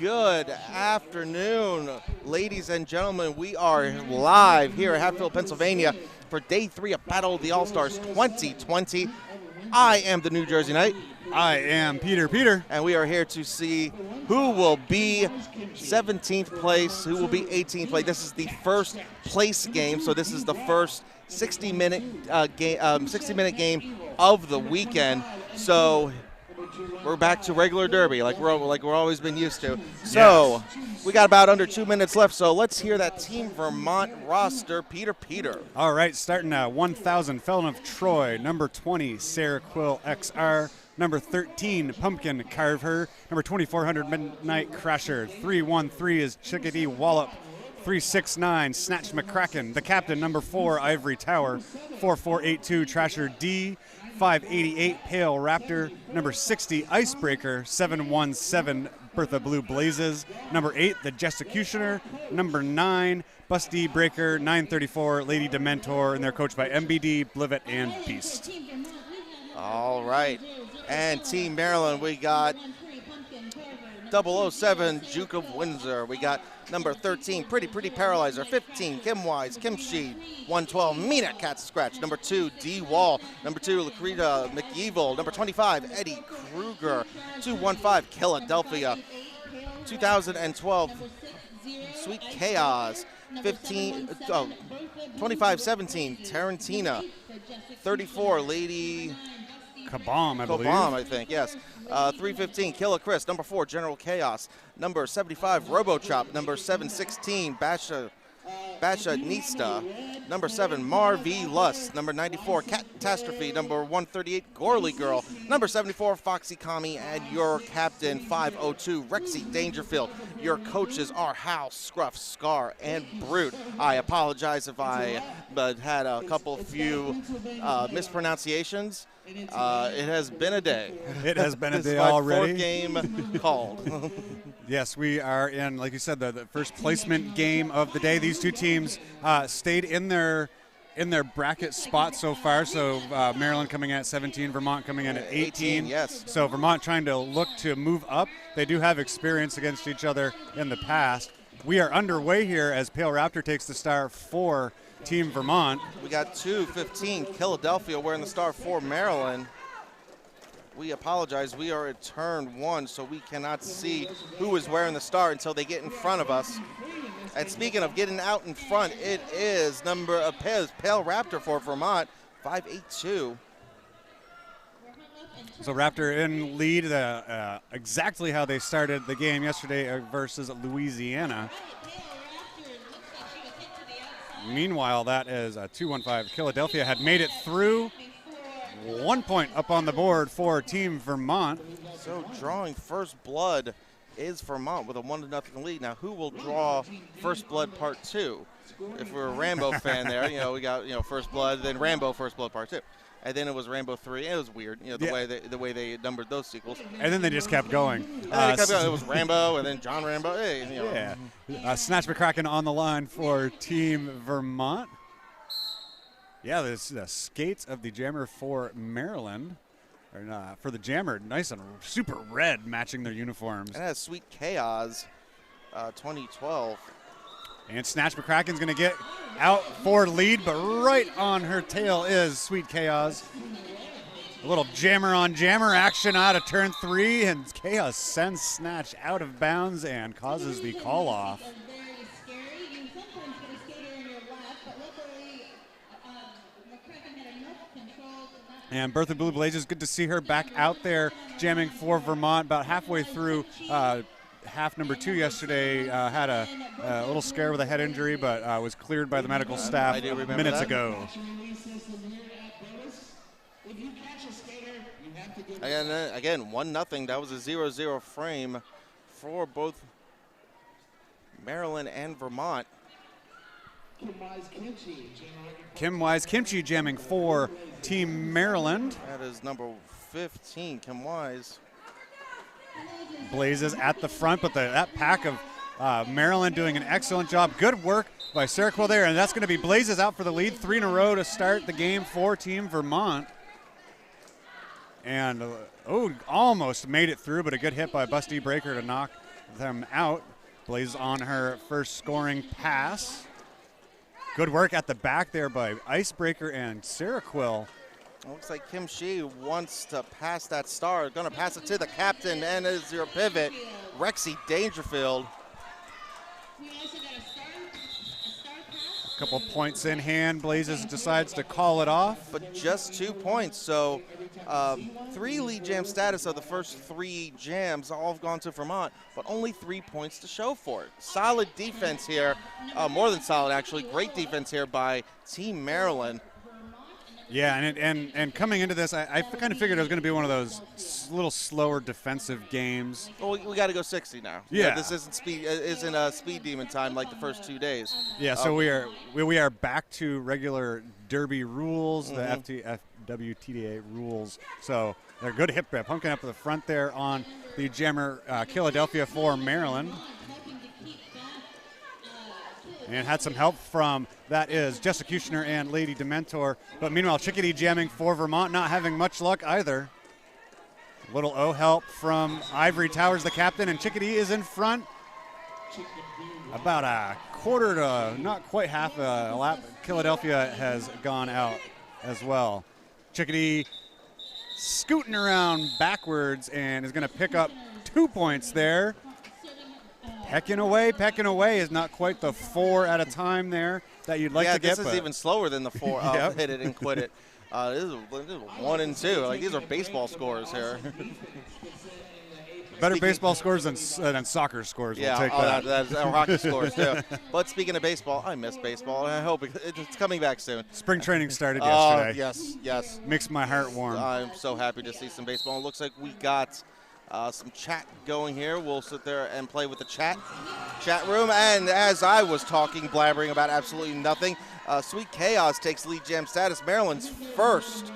Good afternoon, ladies and gentlemen. We are live here at Hatfield, Pennsylvania for Day 3 of Battle of the All-Stars 2020. I am the New Jersey Knight. I am Peter. And we are here to see who will be 17th place, who will be 18th place. This is the first place game, so this is the first 60-minute game of the weekend. So we're back to regular derby, like we're always been used to. So we got about under 2 minutes left. So let's hear that Team Vermont roster, Peter. All right, starting at 1,000, Felon of Troy. Number 20, Sarah Quill XR. Number 13, Pumpkin Carve Her. Number 2,400, Midnight Crasher. 313 is Chickadee Wallop. 369, Snatch McCracken. The captain, number 4, Ivory Tower. 4482, Trasher D. 588, Pale Raptor. Number 60, Icebreaker. 717, Bertha Blue Blazes. Number 8, The Gestacutioner. Number 9, Busty Breaker. 934, Lady Dementor. And they're coached by MBD, Blivet, and Beast. All right. And Team Maryland, we got 007, Duke of Windsor. We got number 13, Pretty Paralyzer. 15, Kim Wise, Kim Sheed. 112, Mina Cat Scratch. Number 2, D Wall. Number 2, Lacrita McEvil. Number 25, Eddie Kruger. 215, Philadelphia. 2012, Sweet Chaos. 2517, Tarantina. 34, Lady Kabam, I believe. Kabam, I think, yes. 315, Killa Chris. Number 4, General Chaos. Number 75, RoboChop. Number 716, Basha Nista. Number 7, Mar V Lust. Number 94, Catastrophe. Number 138, Gorley Girl. Number 74, Foxy Kami. And your captain, 502, Rexy Dangerfield. Your coaches are Hal, Scruff, Scar, and Brute. I apologize if I had a few mispronunciations. It has been a day. It has been a day This already. is my 4th game called. Yes, we are in, like you said, the first placement game of the day. These two teams stayed in their bracket spot so far. So Maryland coming at 17, Vermont coming in at 18. Yes. So Vermont trying to look to move up. They do have experience against each other in the past. We are underway here as Pale Raptor takes the star for Team Vermont. We got 215, Philadelphia wearing the star for Maryland. We apologize. We are at turn 1, so we cannot see who is wearing the star until they get in front of us. And speaking of getting out in front, it is Pale Raptor for Vermont, 582. So Raptor in lead, exactly how they started the game yesterday versus Louisiana. Meanwhile, that is a 215. Philadelphia had made it through. 1 point up on the board for Team Vermont. So drawing first blood is Vermont with a 1-0 lead. Now, who will draw first blood part 2? If we're a Rambo fan there, we got first blood, then Rambo first blood part 2. And then it was Rambo 3. It was weird, the way they numbered those sequels. And then they just kept going. It was Rambo and then John Rambo. Hey, Yeah. Snatch McCracken on the line for Team Vermont. Yeah, this is the skates of the Jammer for Maryland. Or for the Jammer, nice and super red matching their uniforms. And that's Sweet Chaos 2012. And Snatch McCracken's going to get out for lead, but right on her tail is Sweet Chaos. A little jammer on jammer action out of turn 3, and Chaos sends Snatch out of bounds and causes the call off. And Bertha Blue Blazes, good to see her back out there jamming for Vermont. About halfway through half number 2 yesterday, had a little scare with a head injury, but was cleared by the medical staff minutes ago. Again, 1-0. That was a 0-0 frame for both Maryland and Vermont. Kim Wise Kimchi jamming for Team Maryland. That is number 15, Kim Wise. Blazes at the front, but that pack of Maryland doing an excellent job. Good work by Sarah Quill there, and that's going to be Blazes out for the lead. 3 in a row to start the game for Team Vermont. And almost made it through, but a good hit by Busty Breaker to knock them out. Blaze on her first scoring pass. Good work at the back there by Icebreaker and Sarah Quill. Looks like Kim Shee wants to pass that star. Going to pass it to the captain, and is your pivot, Rexy Dangerfield. A couple points in hand. Blazes decides to call it off. But just 2 points, so 3 lead jam status of the first 3 jams all have gone to Vermont, but only 3 points to show for it. Solid defense here, more than solid actually. Great defense here by Team Maryland. Yeah, and coming into this, I kind of figured it was going to be one of those little slower defensive games. Well, we got to go 60 now. Yeah, this isn't speed demon time like the first 2 days. Yeah, so we are back to regular Derby rules, the FWTDA rules. So they're good hip grip. Pumpkin up to the front there on the jammer, Philadelphia for Maryland. And had some help from, that is, Jessicutioner and Lady Dementor. But meanwhile, Chickadee jamming for Vermont, not having much luck either. Little O help from Ivory Towers, the captain, and Chickadee is in front. About a quarter to not quite half a lap. Philadelphia has gone out as well. Chickadee scooting around backwards and is going to pick up 2 points there. Pecking away is not quite the 4 at a time there that you'd like to get. Yeah, this is even slower than the 4. Yep. Hit it and quit it. This is 1 and 2. Like, these are baseball scores here. Better baseball scores than soccer scores. Yeah, we'll take that. That's hockey scores too. But speaking of baseball, I miss baseball, and I hope it's coming back soon. Spring training started yesterday. Yes. Makes my heart warm. I'm so happy to see some baseball. It looks like we got some chat going here. We'll sit there and play with the chat room. And as I was talking, blabbering about absolutely nothing, Sweet Chaos takes lead jam status. Maryland's first.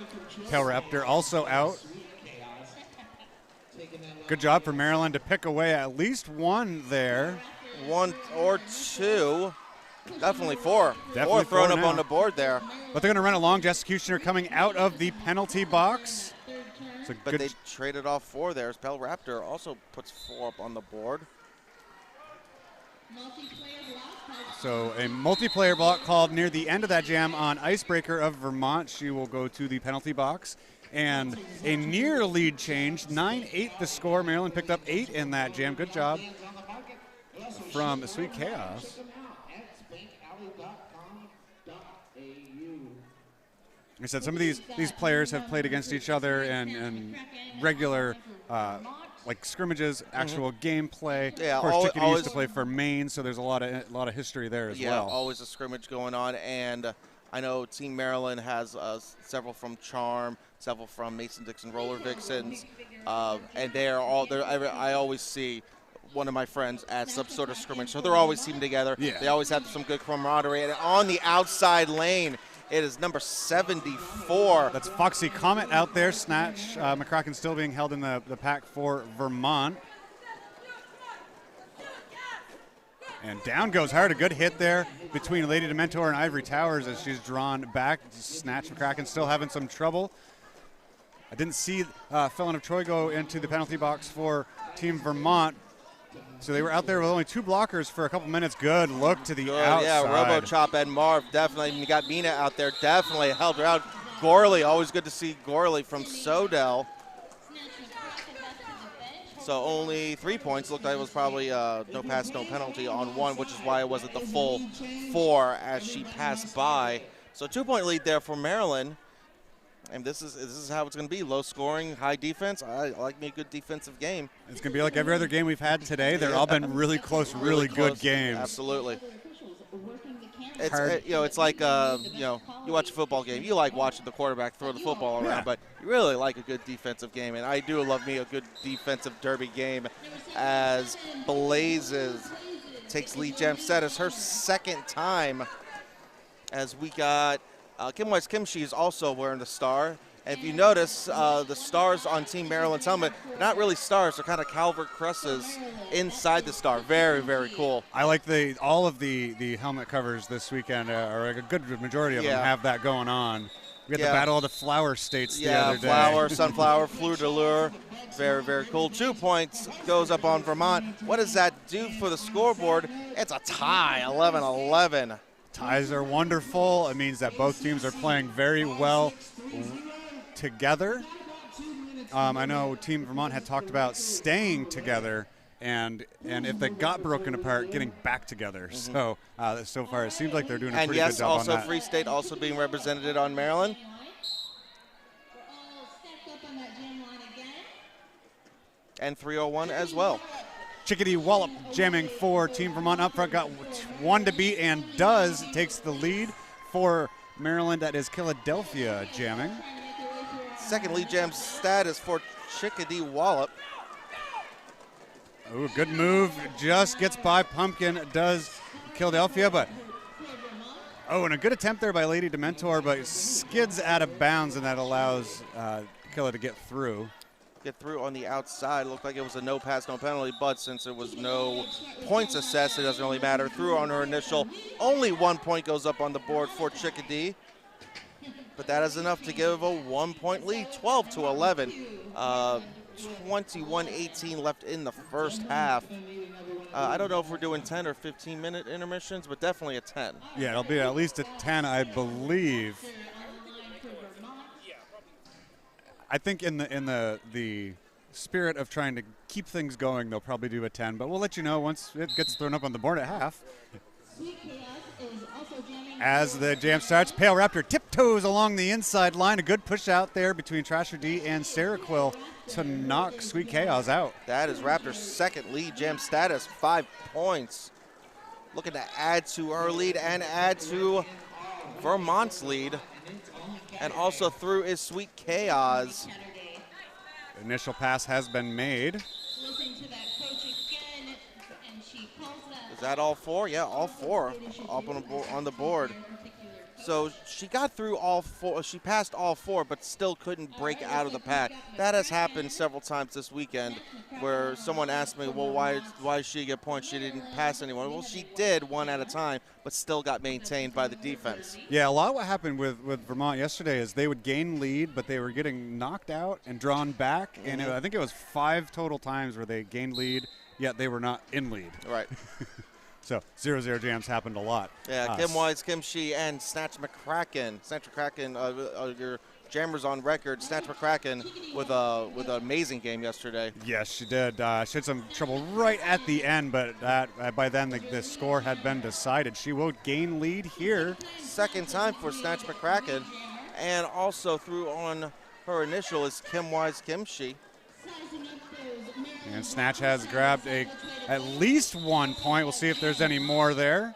Tail Raptor also out. Good job for Maryland to pick away at least 1 there. 1 or 2. Definitely 4. Definitely 4 thrown up now on the board there. But they're going to run along. Jessicutioner coming out of the penalty box. But they traded off 4 there. Tail Raptor also puts 4 up on the board. So a multiplayer block called near the end of that jam on Icebreaker of Vermont. She will go to the penalty box. And a near lead change, 9-8 the score. Maryland picked up 8 in that jam. Good job from Sweet Chaos. Like I said, some of these players have played against each other and regular like scrimmages, actual gameplay. Yeah, of course, Chickadee used to play for Maine, so there's a lot of history there as well. Yeah, always a scrimmage going on, and I know Team Maryland has several from Charm, several from Mason-Dixon Roller Vixens, and they are all there. I always see one of my friends at some sort of scrimmage, so they're always teamed together. Yeah. They always have some good camaraderie, and on the outside lane, it is number 74. That's Foxy Comet out there. Snatch. McCracken still being held in the pack for Vermont. And down goes hard. A good hit there between Lady Dementor and Ivory Towers as she's drawn back. Snatch McCracken still having some trouble. I didn't see Felon of Troy go into the penalty box for Team Vermont. So they were out there with only 2 blockers for a couple minutes. Good look to the outside. Yeah, RoboChop and Marv definitely. And you got Mina out there, definitely held her out. Gorley, always good to see Gorley from Sodell. So only 3 points. Looked like it was probably no pass, no penalty on 1, which is why it wasn't the full 4 as she passed by. So 2-point lead there for Maryland. And this is how it's going to be. Low scoring, high defense. I like me a good defensive game. It's going to be like every other game we've had today. They've all been really close, really good games. Absolutely. It's like you watch a football game. You like watching the quarterback throw the football around, but you really like a good defensive game. And I do love me a good defensive derby game as Blazes takes lead jam status her 2nd time as we got Kim Shee is also wearing the star. And if you notice, the stars on Team Maryland's helmet, they're not really stars. They're kind of Calvert crosses inside the star. Very, very cool. I like all of the helmet covers this weekend, or a good majority of them have that going on. We had the Battle of the Flower States the other day. Flower, sunflower, fleur de lure. Very, very cool. 2 points goes up on Vermont. What does that do for the scoreboard? It's a tie, 11-11. Ties are wonderful. It means that both teams are playing very well together. I know Team Vermont had talked about staying together, and if they got broken apart, getting back together. So so far it seems like they're doing a pretty good job on that. And yes, also Free State also being represented on Maryland. And 301 as well. Chickadee Wallop jamming for Team Vermont up front, got one to beat and takes the lead for Maryland. That is Philadelphia jamming. Second lead jam status for Chickadee Wallop. Ooh, good move, just gets by Pumpkin, does Philadelphia, but and a good attempt there by Lady Dementor, but skids out of bounds, and that allows Killa to get through. Get through on the outside. It looked like it was a no pass, no penalty, but since it was no points assessed, it doesn't really matter. Through on her initial. Only 1 point goes up on the board for Chickadee, but that is enough to give a 1 point lead, 12-11. 21-18 left in the first half. I don't know if we're doing 10 or 15-minute intermissions, but definitely a 10. Yeah, it'll be at least a 10, I believe. I think in the spirit of trying to keep things going, they'll probably do a 10, but we'll let you know once it gets thrown up on the board at half. As the jam starts, Pale Raptor tiptoes along the inside line. A good push out there between Trasher D and Sarah Quill to knock Sweet Chaos out. That is Raptor's second lead jam status, 5 points. Looking to add to her lead and add to Vermont's lead. And also through is Sweet Chaos. Initial pass has been made. Is that all four? Yeah, all four up on the board. So she got through all four. She passed all four, but still couldn't break out of the pack. That has happened several times this weekend, where someone asked me, well, why did she get points? She didn't pass anyone. Well, she did one at a time, but still got maintained by the defense. Yeah, a lot of what happened with Vermont yesterday is they would gain lead, but they were getting knocked out and drawn back. And I think it was 5 total times where they gained lead, yet they were not in lead. Right. So 0-0 jams happened a lot. Yeah, Kim Wise, Kim Shee, and Snatch McCracken. Snatch McCracken, your jammers on record. Snatch McCracken with an amazing game yesterday. Yes, she did. She had some trouble right at the end, but by then the score had been decided. She will gain lead here. Second time for Snatch McCracken, and also through on her initial is Kim Wise, Kim Shee. And Snatch has grabbed at least 1 point. We'll see if there's any more there.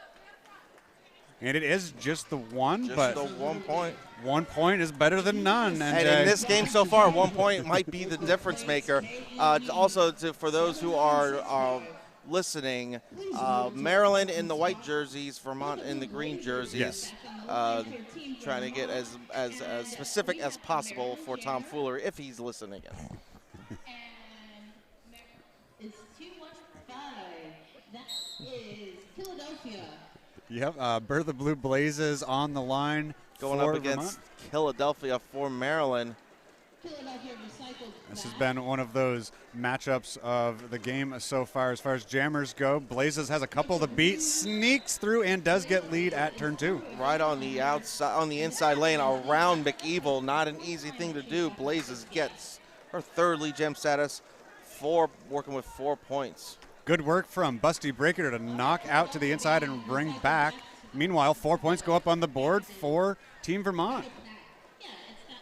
And it is just the one. Just the 1 point. 1 point is better than none. And in this game so far, 1 point might be the difference maker. Also, for those who are listening, Maryland in the white jerseys, Vermont in the green jerseys. Yes. Trying to get as specific as possible for Tom Fuller if he's listening. It's 2-1-5. That is Philadelphia. Yep, Bertha Blue Blazes on the line. Going up against Philadelphia for Maryland. This has been one of those matchups of the game so far as jammers go. Blazes has a couple to beat, sneaks through, and does get lead at turn 2. Right on the outside, on the inside lane, around McEvil. Not an easy thing to do. Blazes gets her third lead gem status. Working with 4 points. Good work from Busty Breaker to knock out to the inside and bring back. Meanwhile, 4 points go up on the board for Team Vermont.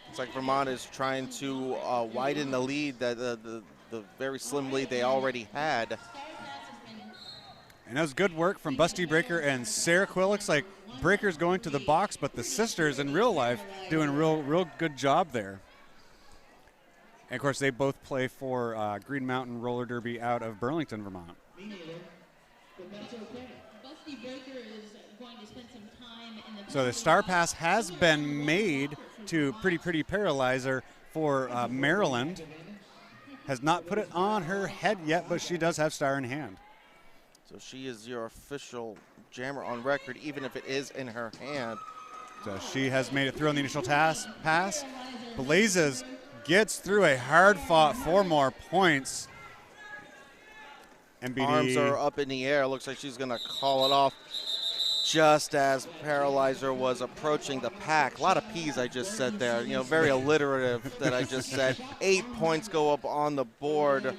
It's like Vermont is trying to widen the lead, the very slim lead they already had. And that was good work from Busty Breaker and Sarah Quill. Looks like Breaker's going to the box, but the sisters in real life doing a real good job there. And, of course, they both play for Green Mountain Roller Derby out of Burlington, Vermont. So the Star Pass has been made to Pretty Paralyzer for Maryland. Has not put it on her head yet, but she does have Star in hand. So she is your official jammer on record, even if it is in her hand. she has made it through on the initial pass. Blazes gets through a hard-fought 4 more points. MBD. Arms are up in the air. Looks like she's going to call it off just as Paralyzer was approaching the pack. A lot of P's I just said there. You know, very alliterative that I just said. 8 points go up on the board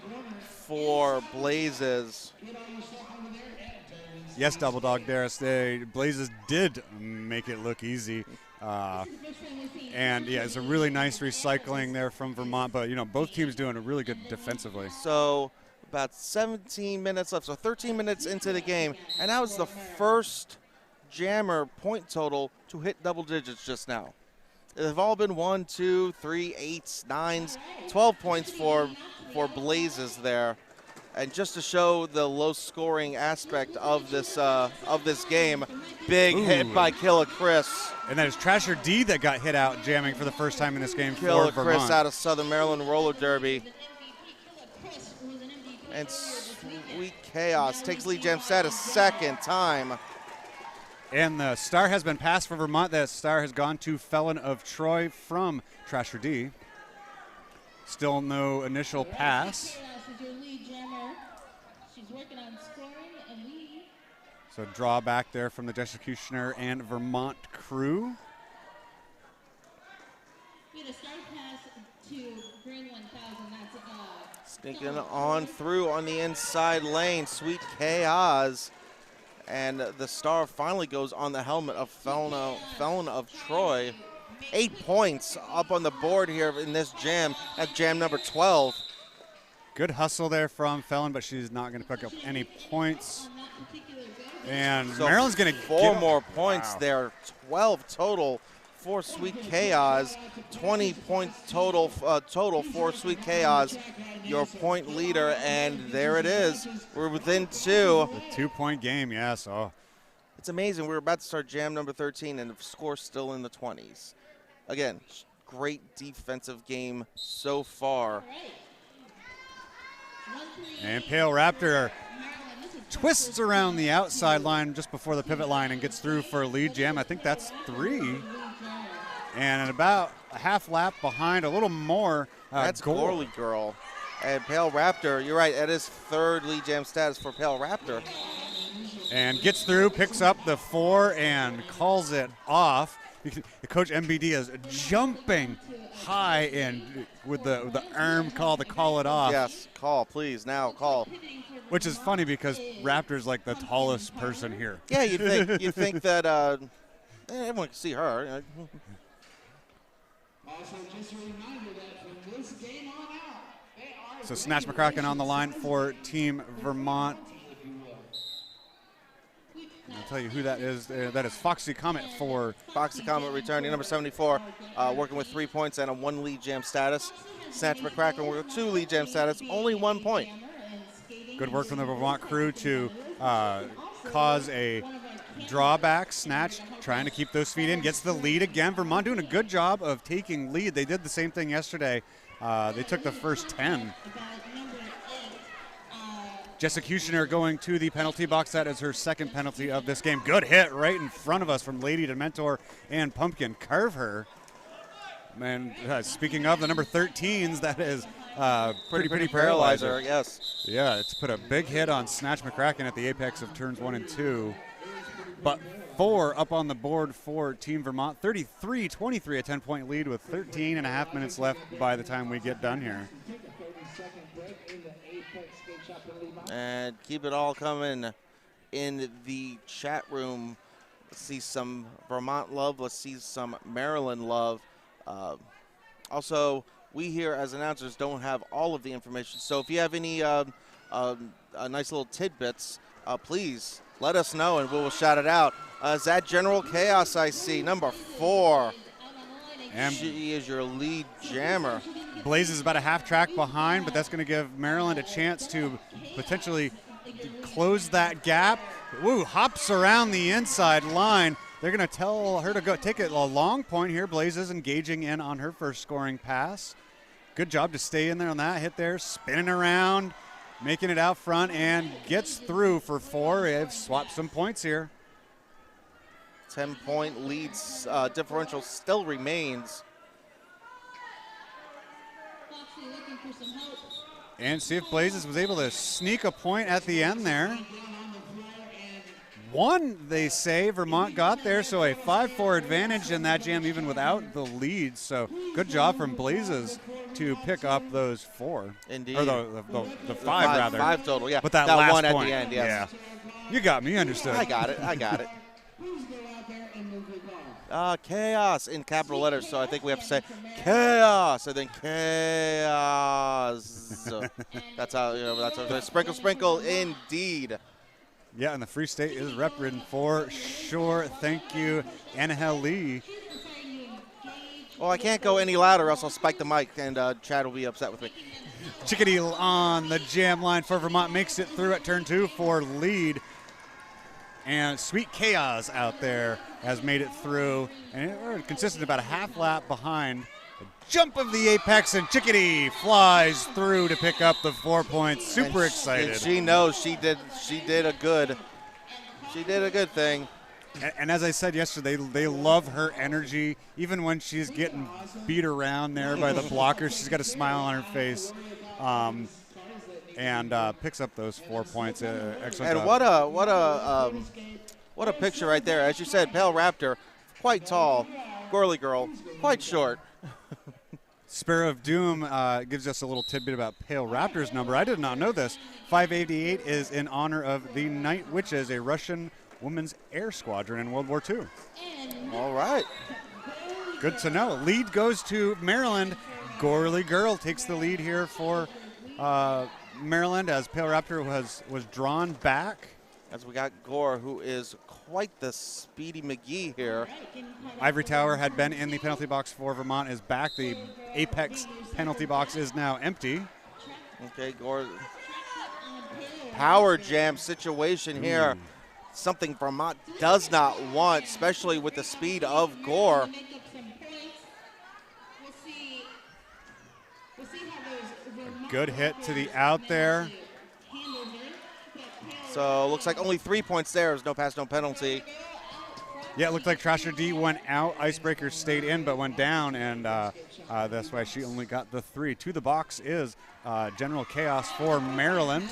for Blazes. Yes, Double Dog Darius. Blazes did make it look easy. And yeah, it's a really nice recycling there from Vermont. But, you know, both teams doing it really good defensively. So about 17 minutes left. So 13 minutes into the game. And that was the first Jammer point total to hit double digits just now. They've all been 1, 2, 3, 8s, 9s, 12 points for Blazes there. And just to show the low-scoring aspect of this game, big hit by Killa Chris. And that is Trasher D that got hit out jamming for the first time in this game Killa for Chris Vermont. out of Southern Maryland Roller Derby. And Sweet Chaos takes lead jam status second time. And the star has been passed for Vermont. That star has gone to Felon of Troy from Trasher D. Still no initial pass. So draw back there from the Executioner and Vermont crew. Sneaking on through on the inside lane, Sweet Chaos. And the star finally goes on the helmet of Felon of Troy. 8 points up on the board here in this jam at jam number 12. Good hustle there from Felon, but she's not going to pick up any points. And So Maryland's going to 4 more points there, 12 total for Sweet Chaos. 20 points total for Sweet Chaos, your point leader, and there it is. We're within 2. A 2-point game, yes. Oh. It's amazing. We're about to start jam number 13, and the score's still in the 20s. Again, great defensive game so far. And Pale Raptor twists around the outside line just before the pivot line and gets through for a lead jam. I think that's 3. And about a half lap behind, a little more. That's Gorley Girl. And Pale Raptor, you're right, that is 3rd lead jam status for Pale Raptor. And gets through, picks up the 4, and calls it off. The coach MBD is jumping high and with the arm call to call it off. Yes, call, please, now, call. Which is funny because Raptor's like the tallest person here. Yeah, you think that everyone can see her. Also, just a reminder that from this game on out, they are. So Snatch McCracken on the line for Team Vermont. I'll tell you who that is. That is Foxy Comet for Foxy Comet returning, number 74, working with 3 points and a 1 lead jam status. Snatch McCracken with 2 lead jam status, only 1 point. good work from the Vermont crew to cause a drawback. Snatch trying to keep those feet in, gets the lead again. Vermont doing a good job of taking lead. They did the same thing yesterday. They took the first 10. Executioner going to the penalty box. That is her second penalty of this game. Good hit right in front of us from Lady to Mentor and Pumpkin. Carve her. And speaking of the number 13s, that is Pretty Paralyzer. Yes. Yeah, it's put a big hit on Snatch McCracken at the apex of turns 1 and 2. But 4 up on the board for Team Vermont. 33-23, a 10-point lead with 13 and a half minutes left by the time we get done here. And keep it all coming in the chat room. Let's see some Vermont love. Let's see some Maryland love. Also, we here as announcers don't have all of the information. So if you have any nice little tidbits, please let us know and we will shout it out. Is that General Chaos I see, number 4. And she is your lead jammer. Blaze is about a half track behind, but that's going to give Maryland a chance to potentially close that gap. Woo, hops around the inside line. They're going to tell her to go take it a long point here. Blaze is engaging in on her first scoring pass. Good job to stay in there on that hit there, spinning around, making it out front, and gets through for 4. They've swapped some points here. 10-point leads differential still remains. Foxy looking for some help. And see if Blazes was able to sneak a point at the end there. One, they say, Vermont got there, so a 5-4 advantage in that jam even without the lead. So good job from Blazes to pick up those 4. Indeed. Or the 5, rather. 5 total, yeah. But that last one point, at the end, yes. Yeah. You got me, you understood. I got it. Chaos in capital letters, so I think we have to say chaos and then chaos. So that's how, that's how, sprinkle, sprinkle, indeed. Yeah, and the Free State is represented for sure. Thank you, Annahel Lee. Well, I can't go any louder, or else I'll spike the mic, and Chad will be upset with me. Chickadee on the jam line for Vermont, makes it through at turn 2 for lead. And Sweet Chaos out there has made it through, and we're consistent about a half lap behind. The jump of the apex, and Chickadee flies through to pick up the 4 points. Super excited. And she knows she did a good thing. And as I said yesterday, they love her energy. Even when she's getting beat around there by the blockers, she's got a smile on her face. And picks up those 4 points. Excellent And job. what a picture right there. As you said, Pale Raptor, quite tall. Gorley Girl, quite short. Sparrow of Doom gives us a little tidbit about Pale Raptor's number. I did not know this. 588 is in honor of the Night Witches, a Russian women's air squadron in World War II. All right. Good to know. Lead goes to Maryland. Gorley Girl takes the lead here for Maryland as Pale Raptor was drawn back. As we got Gore, who is quite the speedy McGee here. Ivory Tower had been in the penalty box for Vermont, is back. The Apex penalty box is now empty. Okay, Gore. Power jam situation here. Something Vermont does not want, especially with the speed of Gore. Good hit to the out there. So looks like only 3 points there. There's no pass, no penalty. Yeah, it looked like Trasher D went out. Icebreaker stayed in but went down, and that's why she only got the 3. To the box is General Chaos for Maryland.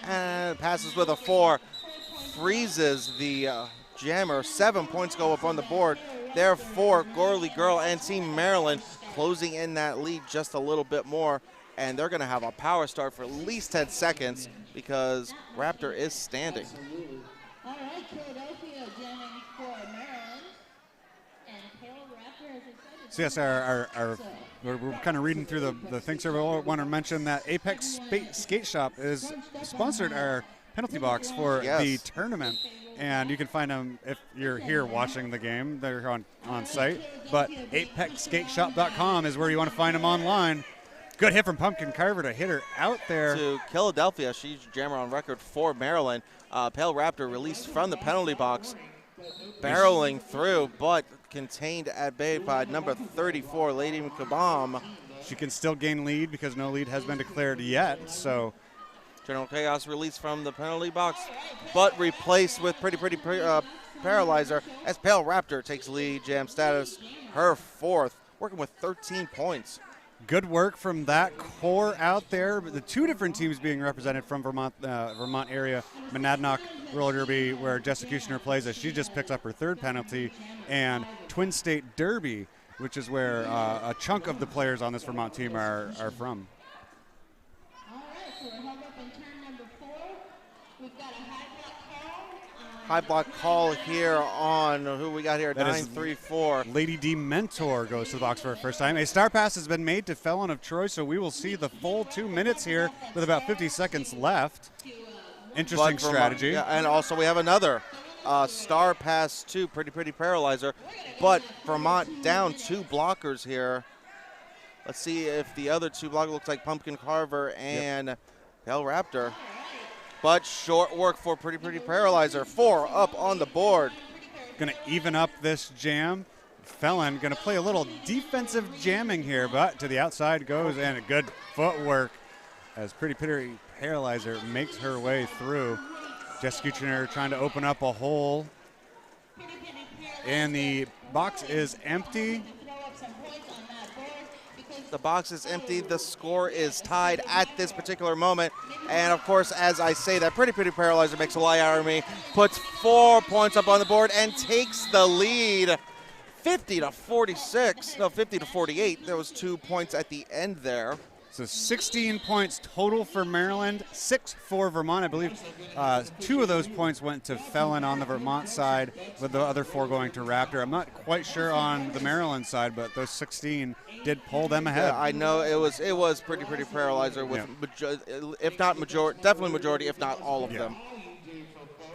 And passes with a 4. Freezes the jammer. 7 points go up on the board. Therefore, Gorley Girl and Team Maryland closing in that lead just a little bit more. And they're going to have a power start for at least 10 seconds because Raptor is standing. All right, Philadelphia jamming for Maryland. And Pale Raptor is excited. So yes, we're kind of reading through the things here. We want to mention that Apex Skate Shop is sponsored our penalty box for the tournament. And you can find them if you're here watching the game. They're on site. But apexskateshop.com is where you want to find them online. Good hit from Pumpkin Carver to hit her out there. To Philadelphia, she's jammer on record for Maryland. Pale Raptor released from the penalty box, barreling through, but contained at bay by number 34, Lady Kabam. She can still gain lead because no lead has been declared yet. So General Chaos released from the penalty box, but replaced with Pretty Paralyzer as Pale Raptor takes lead jam status, her 4th, working with 13 points. Good work from that core out there. The 2 different teams being represented from Vermont area, Monadnock Roller Derby, where Jessica Kushner plays as she just picks up her 3rd penalty, and Twin State Derby, which is where a chunk of the players on this Vermont team are from. All right, so we're held up in turn number 4. We've got a high block call. High block call here on who we got here, 934. Lady D Mentor goes to the box for her first time. A star pass has been made to Felon of Troy, so we will see the full 2 minutes here with about 50 seconds left. Interesting strategy. Yeah, and also we have another star pass to Pretty Paralyzer, but Vermont down 2 blockers here. Let's see if the other 2 blockers looks like Pumpkin Carver and Pale Raptor. But short work for Pretty Paralyzer. 4 up on the board. Going to even up this jam. Felon going to play a little defensive jamming here, but to the outside goes, and a good footwork as Pretty Paralyzer makes her way through. Jessica Kuchner trying to open up a hole. And the box is empty. Throw up some points on that board because The box is empty. The score is tied at this particular moment. And of course, as I say that, Pretty Paralyzer makes a lie out of me, puts 4 points up on the board and takes the lead. 50-46, no, 50-48. There was 2 points at the end there. So 16 points total for Maryland, 6 for Vermont. I believe 2 of those points went to Felon on the Vermont side, with the other 4 going to Raptor. I'm not quite sure on the Maryland side, but those 16 did pull them ahead. Yeah, I know it was Pretty Paralyzer with, if not majority, definitely majority, if not all of them.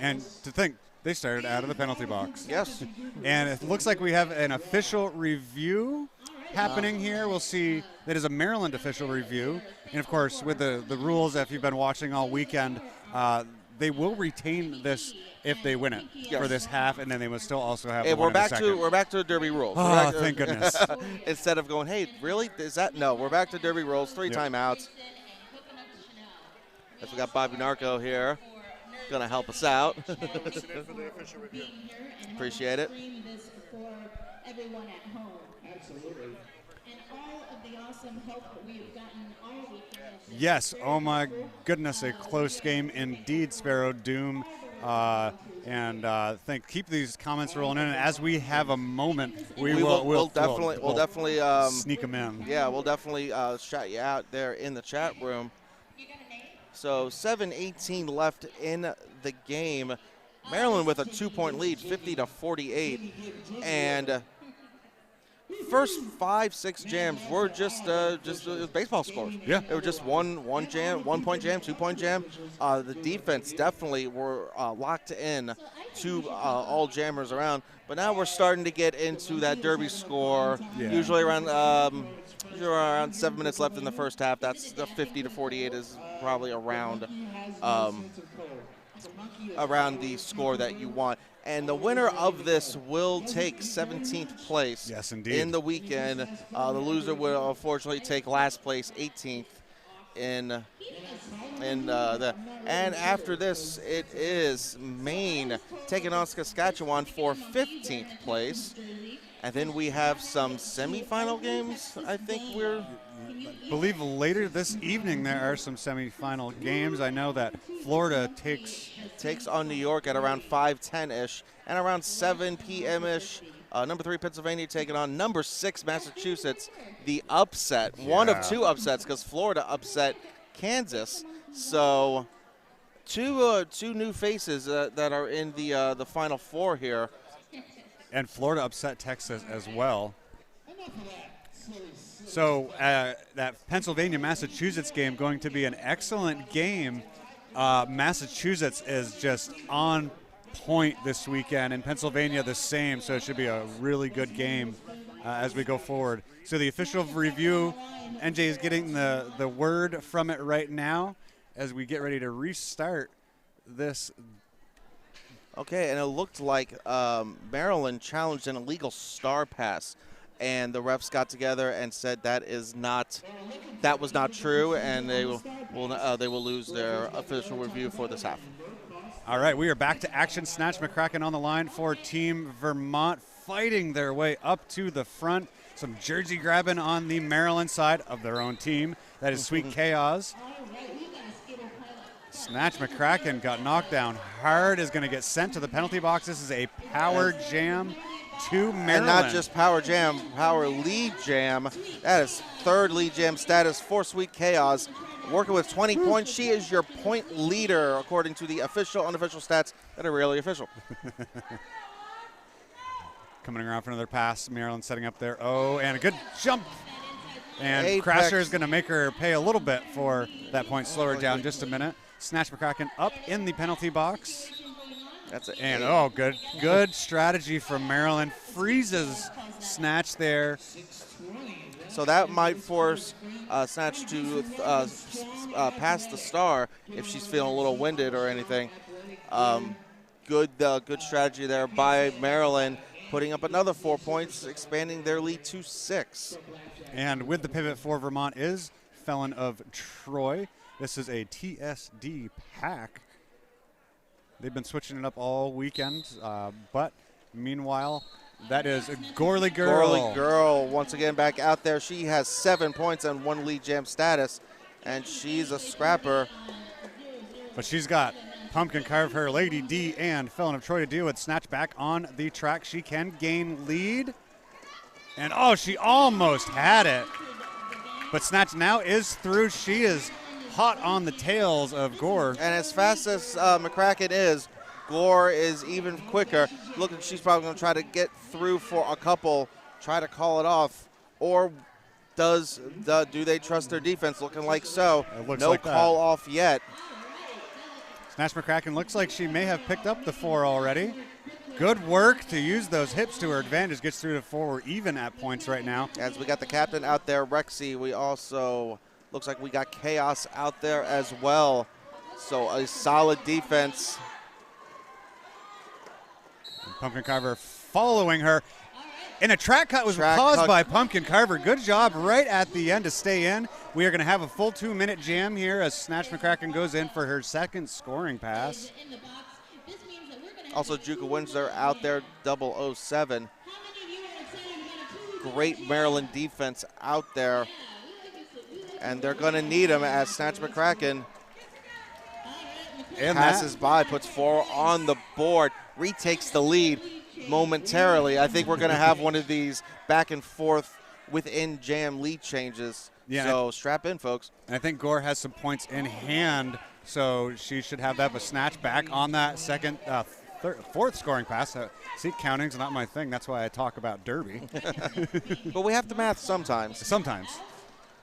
And to think, they started out of the penalty box. Yes. And it looks like we have an official review happening here. We'll see that is a Maryland official review. And of course, with the rules, if you've been watching all weekend, they will retain this if they win it for this half, and then they will still also have. Hey, we're back to Derby rules. Oh, thank goodness! Instead of going, hey, really? Is that no? We're back to Derby rules. 3 timeouts. As we got Bobby Narco here, gonna help us out. Appreciate it. this for everyone at home. Absolutely. And all of the awesome help that we have gotten all weekend. Yes. Oh my goodness, a close game indeed, Sparrow Doom. Keep these comments rolling in. And as we have a moment, we'll definitely sneak them in. Yeah, we'll definitely shout you out there in the chat room. So 7:18 left in the game. Maryland with a 2-point lead, 50-48, and first 5-6 jams were just baseball scores. Yeah, it was just one jam, 1-point jam, 2-point jam. The defense definitely were locked in to all jammers around. But now we're starting to get into that Derby score. Yeah. Usually around 7 minutes left in the first half. That's the 50-48 is probably around the score that you want. And the winner of this will take 17th place. Yes, indeed. In the weekend. The loser will unfortunately take last place, 18th. And after this, it is Maine taking on Saskatchewan for 15th place. And then we have some semifinal games. I think believe later this evening there are some semifinal games. I know that Florida takes on New York at around 5:10-ish, and around 7 p.m.-ish. Number 3 Pennsylvania taking on number 6 Massachusetts. The upset, one of 2 upsets, because Florida upset Kansas. So two new faces that are in the Final Four here. And Florida upset Texas as well. So that Pennsylvania-Massachusetts game going to be an excellent game. Massachusetts is just on point this weekend, and Pennsylvania the same, so it should be a really good game as we go forward. So the official review, NJ is getting the word from it right now as we get ready to restart this. Okay, and it looked like Maryland challenged an illegal star pass, and the refs got together and said that was not true, and they will lose their official review for this half. All right, we are back to action. Snatch McCracken on the line for Team Vermont, fighting their way up to the front. Some jersey grabbing on the Maryland side of their own team. That is Sweet Chaos. Snatch McCracken got knocked down hard, is going to get sent to the penalty box. This is a power jam to Maryland. And not just power jam, power lead jam. That is 3rd lead jam status for Sweet Chaos. Working with 20 points. She is your point leader according to the official, unofficial stats that are really official. Coming around for another pass. Maryland setting up there. Oh, and a good jump. And Apex. Crasher is going to make her pay a little bit for that point. Slow her down just a minute. Snatch McCracken up in the penalty box. That's it. And good strategy from Maryland. Freezes Snatch there. So that might force Snatch to pass the star if she's feeling a little winded or anything. Good strategy there by Maryland, putting up another 4 points, expanding their lead to 6. And with the pivot for Vermont is Felon of Troy. This is a TSD pack. They've been switching it up all weekend, but Meanwhile, that is Gorley Girl. Gorley Girl once again back out there. She has 7 points and 1 lead jam status, and she's a scrapper. But she's got Pumpkin Carve Her, Lady D, and Felon of Troy to deal with. Snatch back on the track. She can gain lead. And oh, she almost had it. But Snatch now is through. She is hot on the tails of Gore. And as fast as McCracken is, Gore is even quicker. Look, she's probably going to try to get through for a couple, try to call it off. Or do they trust their defense? Looking like so. No like call off yet. Snatch McCracken looks like she may have picked up the 4 already. Good work to use those hips to her advantage. Gets through to 4. We're even at points right now. As we got the captain out there, Rexy, we also, looks like we got Chaos out there as well. So a solid defense. And Pumpkin Carver following her. And a track cut was caused by Pumpkin Carver. Good job right at the end to stay in. We are going to have a full 2-minute jam here as Snatch McCracken goes in for her second scoring pass. Also, Juka Windsor out there, 007. Great Maryland defense out there. And they're going to need him as Snatch McCracken passes by, puts 4 on the board, retakes the lead momentarily. I think we're going to have one of these back and forth within jam lead changes. Yeah, so strap in, folks. I think Gore has some points in hand, so she should have that. But Snatch back on that second, fourth scoring pass. See, counting's not my thing. That's why I talk about Derby. But we have to math sometimes. Sometimes.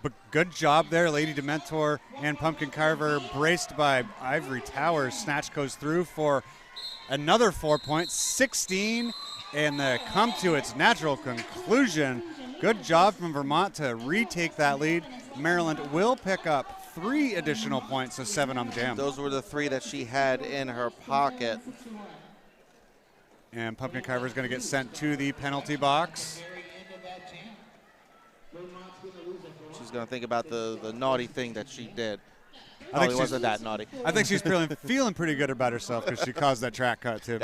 But good job there, Lady Dementor and Pumpkin Carver, braced by Ivory Towers. Snatch goes through for another 4 points, 16, and come to its natural conclusion. Good job from Vermont to retake that lead. Maryland will pick up 3 additional points, so 7 on the jam. Those were the 3 that she had in her pocket. And Pumpkin Carver is going to get sent to the penalty box. She's going to think about the naughty thing that she did. I think it wasn't that naughty. I think she's feeling pretty good about herself because she caused that track cut to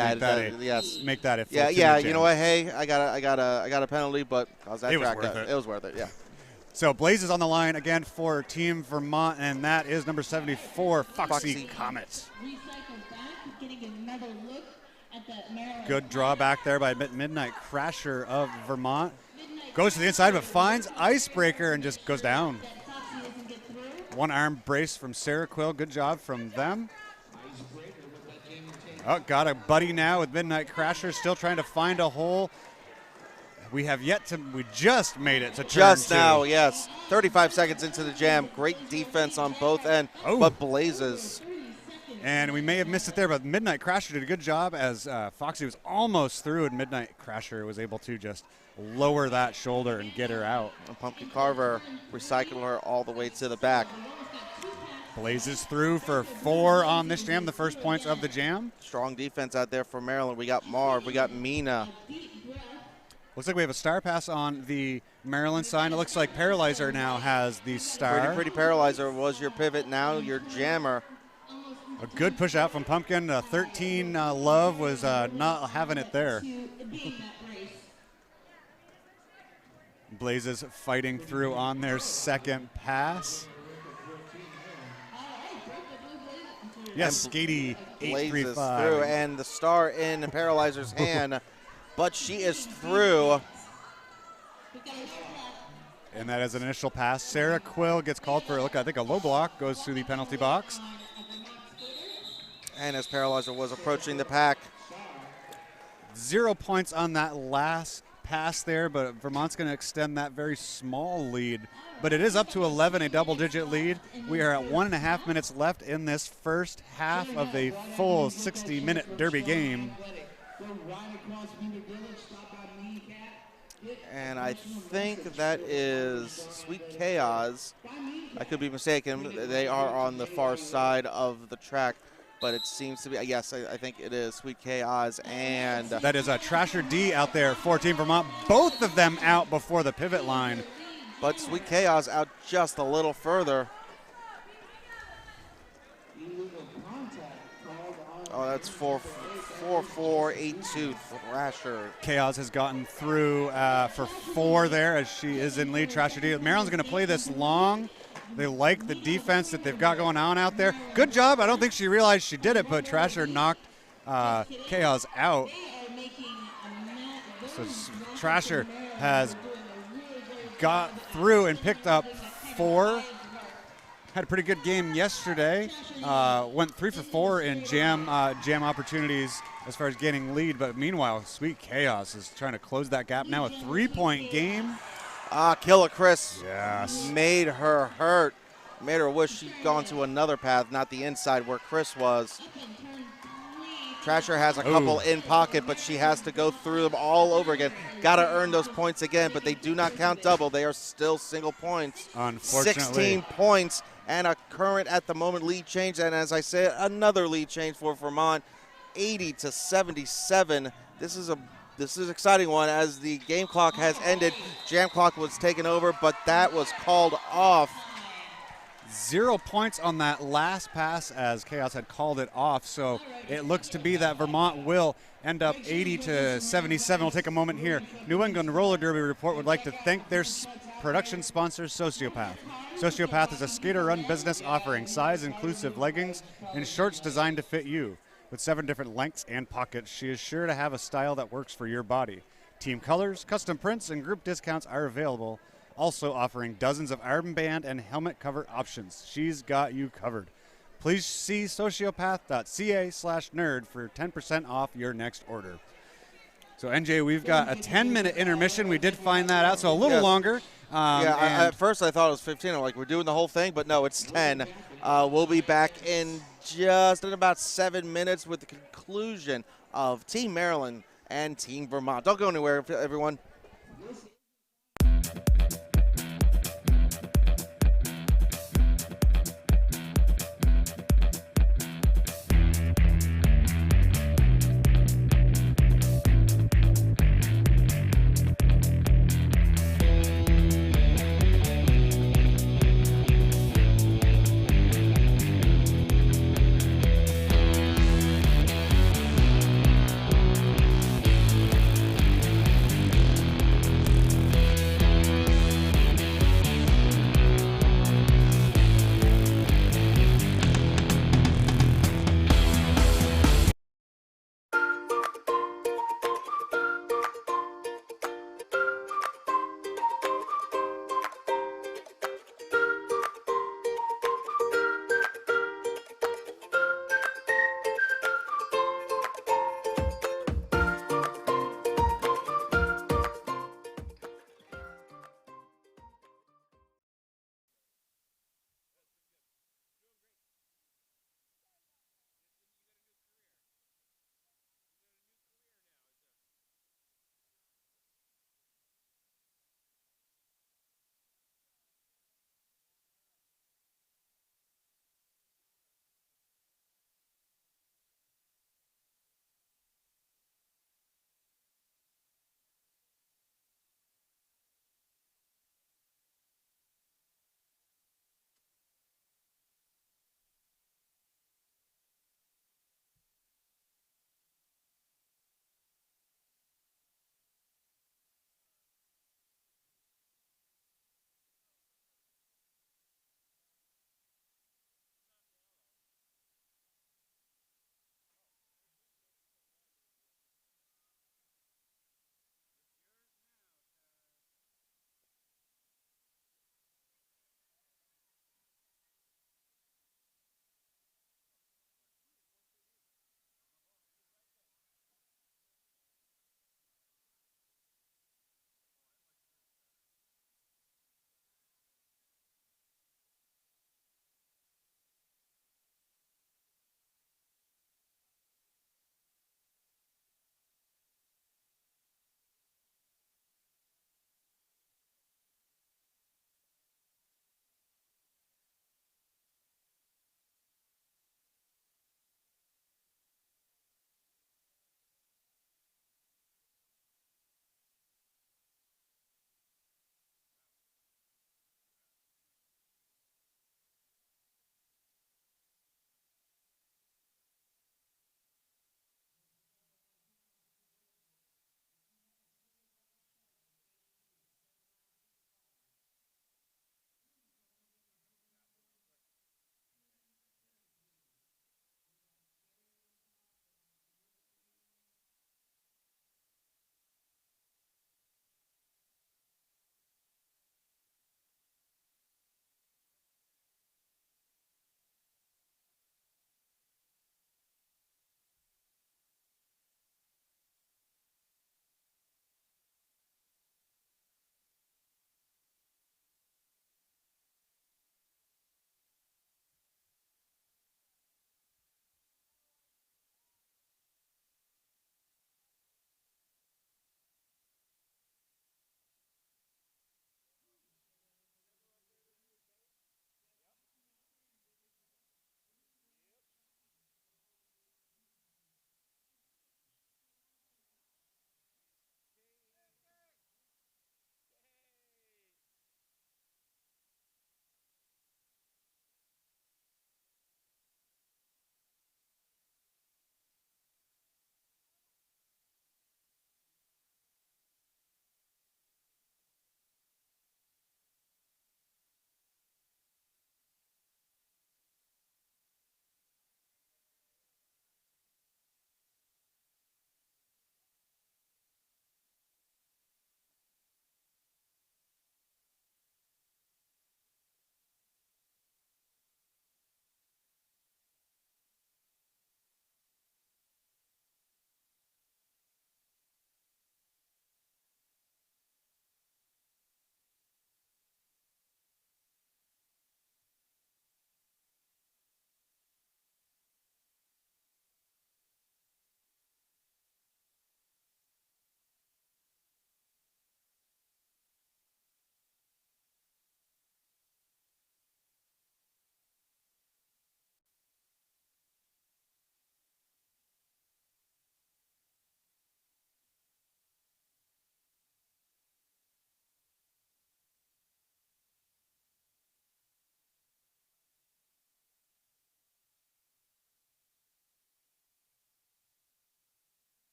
make that a full yeah. jam. You know what? Hey, I got a penalty, but caused that track cut. It was worth it. Yeah. So Blaze is on the line again for Team Vermont, and that is number 74, Foxy Comet. Good draw back there by Midnight Crasher of Vermont. Goes to the inside, but finds Icebreaker and just goes down. One arm brace from Sarah Quill. Good job from them. Oh, got a buddy now with Midnight Crasher, still trying to find a hole. We just made it to turn Just 2. now, yes. 35 seconds into the jam. Great defense on both ends, but Blazes. And we may have missed it there, but Midnight Crasher did a good job as Foxy was almost through, and Midnight Crasher was able to just lower that shoulder and get her out. And Pumpkin Carver recycled her all the way to the back. Blazes through for 4 on this jam, the first points of the jam. Strong defense out there for Maryland. We got Marv, we got Mina. Looks like we have a star pass on the Maryland side. It looks like Paralyzer now has the star. Pretty Paralyzer was your pivot, now your jammer. A good push out from Pumpkin. 13 Love was not having it there. Blazes fighting through on their second pass. Yes, Skady 835. Through, and the star in Paralyzer's hand, but she is through. And that is an initial pass. Sarah Quill gets called for, I think a low block, goes through the penalty box. And as Paralyzer was approaching the pack. 0 points on that last pass there, but Vermont's going to extend that very small lead. But it is up to 11, a double-digit lead. We are at 1.5 minutes left in this first half of a full 60-minute Derby game. And I think that is Sweet Chaos. I could be mistaken. They are on the far side of the track. But it seems to be, yes, I think it is Sweet Chaos, and that is a Trasher D out there for Team Vermont. Both of them out before the pivot line. But Sweet Chaos out just a little further. Oh, that's 4-4-8-2 Thrasher. Chaos has gotten through for 4 there as she is in lead. Thrasher D. Maryland's going to play this long. They like the defense that they've got going on out there. Good job. I don't think she realized she did it, but Thrasher knocked Chaos out. So Thrasher has got through and picked up 4. Had a pretty good game yesterday. Went 3 for 4 in jam opportunities as far as gaining lead. But meanwhile, Sweet Chaos is trying to close that gap. Now a 3-point game. Killer Chris Yes. made her hurt. Made her wish she'd gone to another path, not the inside where Chris was. Thrasher has a couple in pocket, but she has to go through them all over again. Got to earn those points again, but they do not count double. They are still single points. Unfortunately. 16 points and a current at the moment lead change. And as I said, another lead change for Vermont, 80-77. This is an exciting one as the game clock has ended. Jam clock was taken over, but that was called off. 0 points on that last pass as Chaos had called it off. So it looks to be that Vermont will end up 80-77. We'll take a moment here. New England Roller Derby Report would like to thank their production sponsor, Sociopath. Sociopath is a skater-run business offering size-inclusive leggings and shorts designed to fit you. With 7 different lengths and pockets, she is sure to have a style that works for your body. Team colors, custom prints, and group discounts are available. Also offering dozens of armband and helmet cover options. She's got you covered. Please see sociopath.ca/nerd for 10% off your next order. So NJ, we've got a 10-minute intermission. We did find that out, so a little longer. At first I thought it was 15. I'm like, we're doing the whole thing, but no, it's 10. We'll be back in just in about 7 minutes with the conclusion of Team Maryland and Team Vermont. Don't go anywhere, everyone.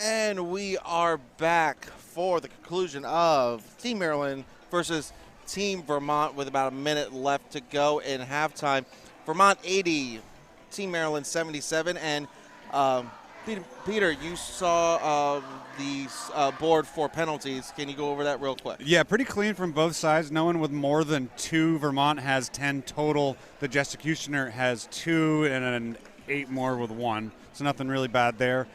And we are back for the conclusion of Team Maryland versus Team Vermont with about a minute left to go in halftime. Vermont 80, Team Maryland 77. And Peter, you saw the board for penalties. Can you go over that real quick? Yeah, pretty clean from both sides. No one with more than 2. Vermont has 10 total. The Gestacutioner has 2 and an 8 more with 1. So nothing really bad there.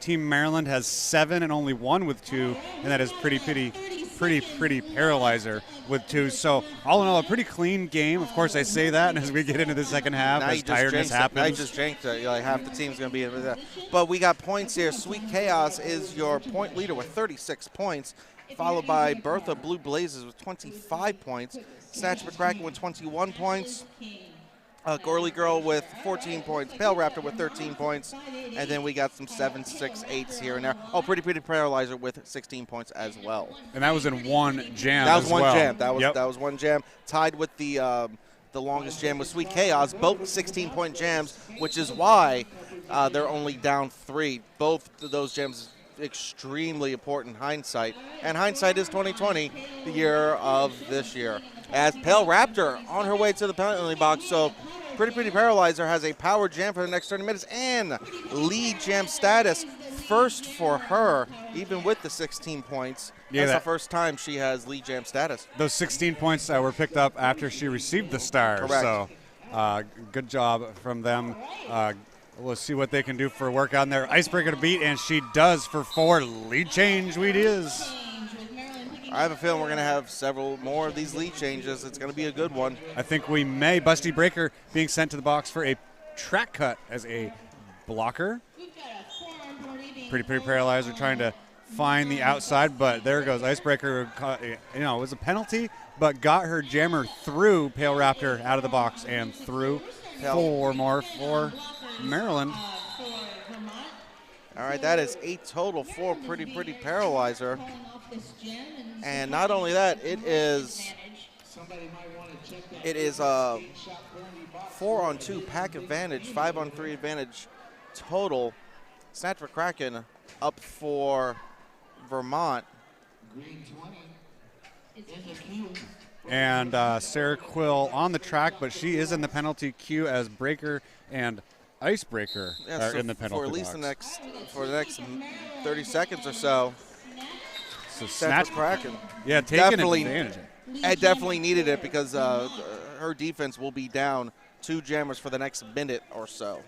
Team Maryland has 7 and only 1 with 2, and that is pretty Paralyzer with 2. So all in all, a pretty clean game. Of course, I say that, and as we get into the second half, now as tiredness happens. Now you just jinked it. Like half the team's going to be in there. But we got points here. Sweet Chaos is your point leader with 36 points, followed by Bertha Blue Blazes with 25 points, Snatch McCracken with 21 points, Gorley Girl with 14 points, Pale Raptor with 13 points, and then we got some 7, 6, 8s here and there. Oh, Pretty Paralyzer with 16 points as well. And that was in one jam. That was one well. jam. That was one jam. Tied with the longest jam with Sweet Chaos, both 16-point jams, which is why they're only down 3. Both of those jams extremely important hindsight, and hindsight is 2020, the year of this year. As Pale Raptor on her way to the penalty box, so Pretty Paralyzer has a power jam for the next 30 minutes and lead jam status. First for her, even with the 16 points. Yeah, that's the first time she has lead jam status. Those 16 points were picked up after she received the star. Correct. So good job from them. We'll see what they can do for work on their icebreaker to beat, and she does for 4. Lead change, we is. I have a feeling we're going to have several more of these lead changes. It's going to be a good one. I think we may. Busty Breaker being sent to the box for a track cut as a blocker. Pretty Paralyzer trying to find the outside, but there goes Icebreaker. It was a penalty, but got her jammer through Pale Raptor out of the box and through. 4 more for Maryland. All right, that is 8 total for Pretty Paralyzer. And not only that, it is a 4-on-2 pack advantage, 5-on-3 advantage total. Snatch McCracken up for Vermont. And Sarah Quill on the track, but she is in the penalty queue as Breaker and Icebreaker are in the penalty for at least box. the next 30 seconds or so. So Snatch McCracken. Yeah, taking advantage. I definitely needed it because her defense will be down 2 jammers for the next minute or so.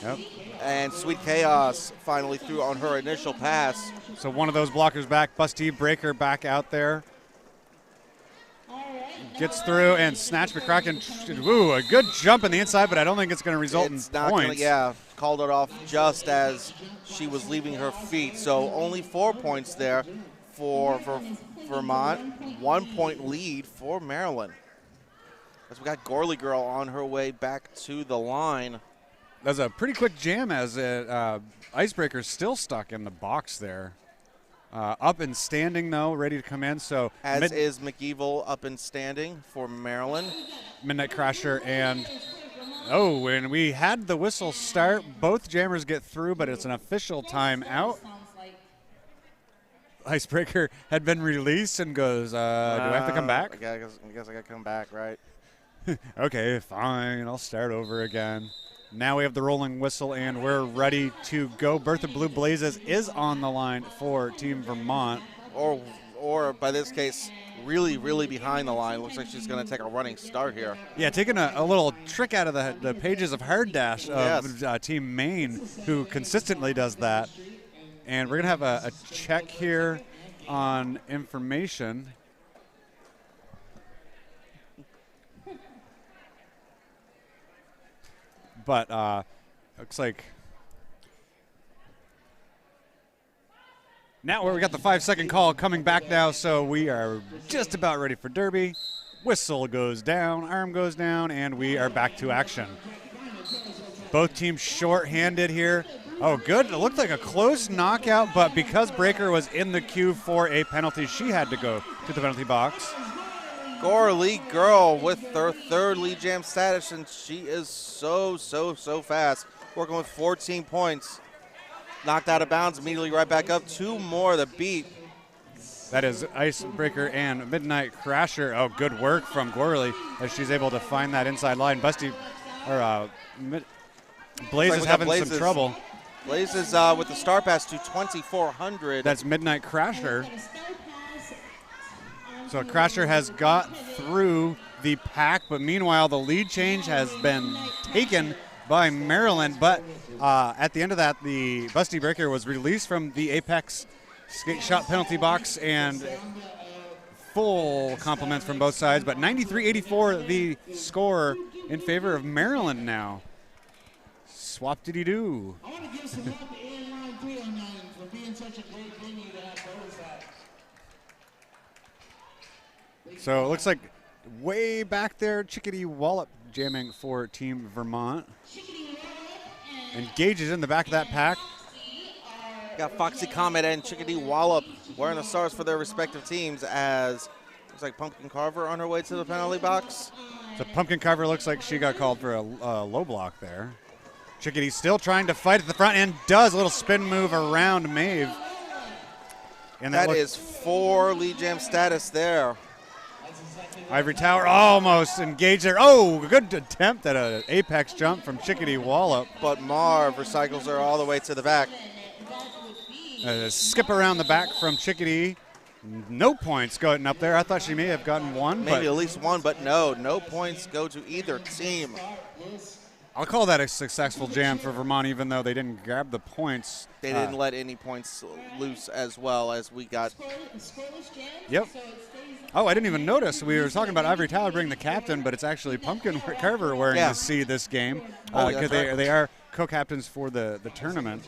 Yep. And Sweet Chaos finally threw on her initial pass. So one of those blockers back. Busty Breaker back out there. Gets through, and Snatch McCracken. Ooh, a good jump in the inside, but I don't think it's going to result in points. Called it off just as she was leaving her feet. So only 4 points there for Vermont. 1 point lead for Maryland. As we got Gorley Girl on her way back to the line. That was a pretty quick jam as Icebreaker's still stuck in the box there. Up and standing, though, ready to come in. So as is McEvil up and standing for Maryland. Midnight Crasher and and we had the whistle start. Both jammers get through, but it's an official timeout. Icebreaker had been released and goes, do I have to come back? I guess I got to come back, right? Okay, fine. I'll start over again. Now we have the rolling whistle, and we're ready to go. Bertha Blue Blazes is on the line for Team Vermont. Or by this case, really behind the line. Looks like she's going to take a running start here. Yeah, taking a little trick out of the pages of Hard Dash of Team Maine, who consistently does that. And we're going to have a check here on information. But looks like now we got the 5-second call coming back now, so we are just about ready for Derby. Whistle goes down, arm goes down, and we are back to action. Both teams short-handed here. Oh, good. It looked like a close knockout, but because Breaker was in the queue for a penalty, she had to go to the penalty box. Gorley Girl with her 3rd lead jam status, and she is so fast. Working with 14 points. Knocked out of bounds, immediately right back up. 2 more to beat. That is Icebreaker and Midnight Crasher. Oh, good work from Gorley as she's able to find that inside line. Blaze is having some trouble. Blaze is with the star pass to 2,400. That's Midnight Crasher. So Crasher has got through the pack, but meanwhile the lead change has been taken by Maryland. But at the end of that, the Busty Breaker was released from the Apex skate shot penalty box, and full compliments from both sides. But 93-84 the score in favor of Maryland now. Swap-diddy-doo. I want to give some love to Airline 309 for being such a great venue to have BOTAS at. So it looks like way back there, Chickadee Wallop jamming for Team Vermont. Engages in the back of that pack. Got Foxy Comet and Chickadee Wallop wearing the stars for their respective teams, as looks like Pumpkin Carver on her way to the penalty box. So Pumpkin Carver looks like she got called for a low block there. Chickadee still trying to fight at the front and does a little spin move around Maeve. And that is 4 lead jam status there. Ivory Tower almost engaged there. Oh, good attempt at an apex jump from Chickadee Wallop. But Marv recycles her all the way to the back. Skip around the back from Chickadee. No points going up there. I thought she may have gotten one. Maybe at least one, but no points go to either team. I'll call that a successful jam for Vermont, even though they didn't grab the points. They didn't let any points loose, as well as we got. Yep. Oh, I didn't even notice. We were talking about Ivory Tower being the captain, but it's actually Pumpkin Carver wearing the C this game, because they are co-captains for the tournament.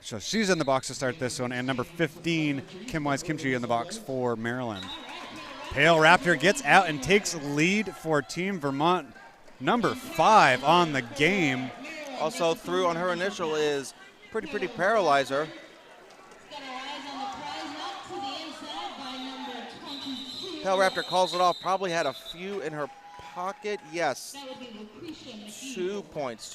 So she's in the box to start this one, and number 15, Kim Wise Kimchi, in the box for Maryland. Pale Raptor gets out and takes lead for Team Vermont. Number 5 on the game. Also through on her initial is Pretty Paralyzer. Pale Raptor calls it off, probably had a few in her pocket. Yes. 2 points.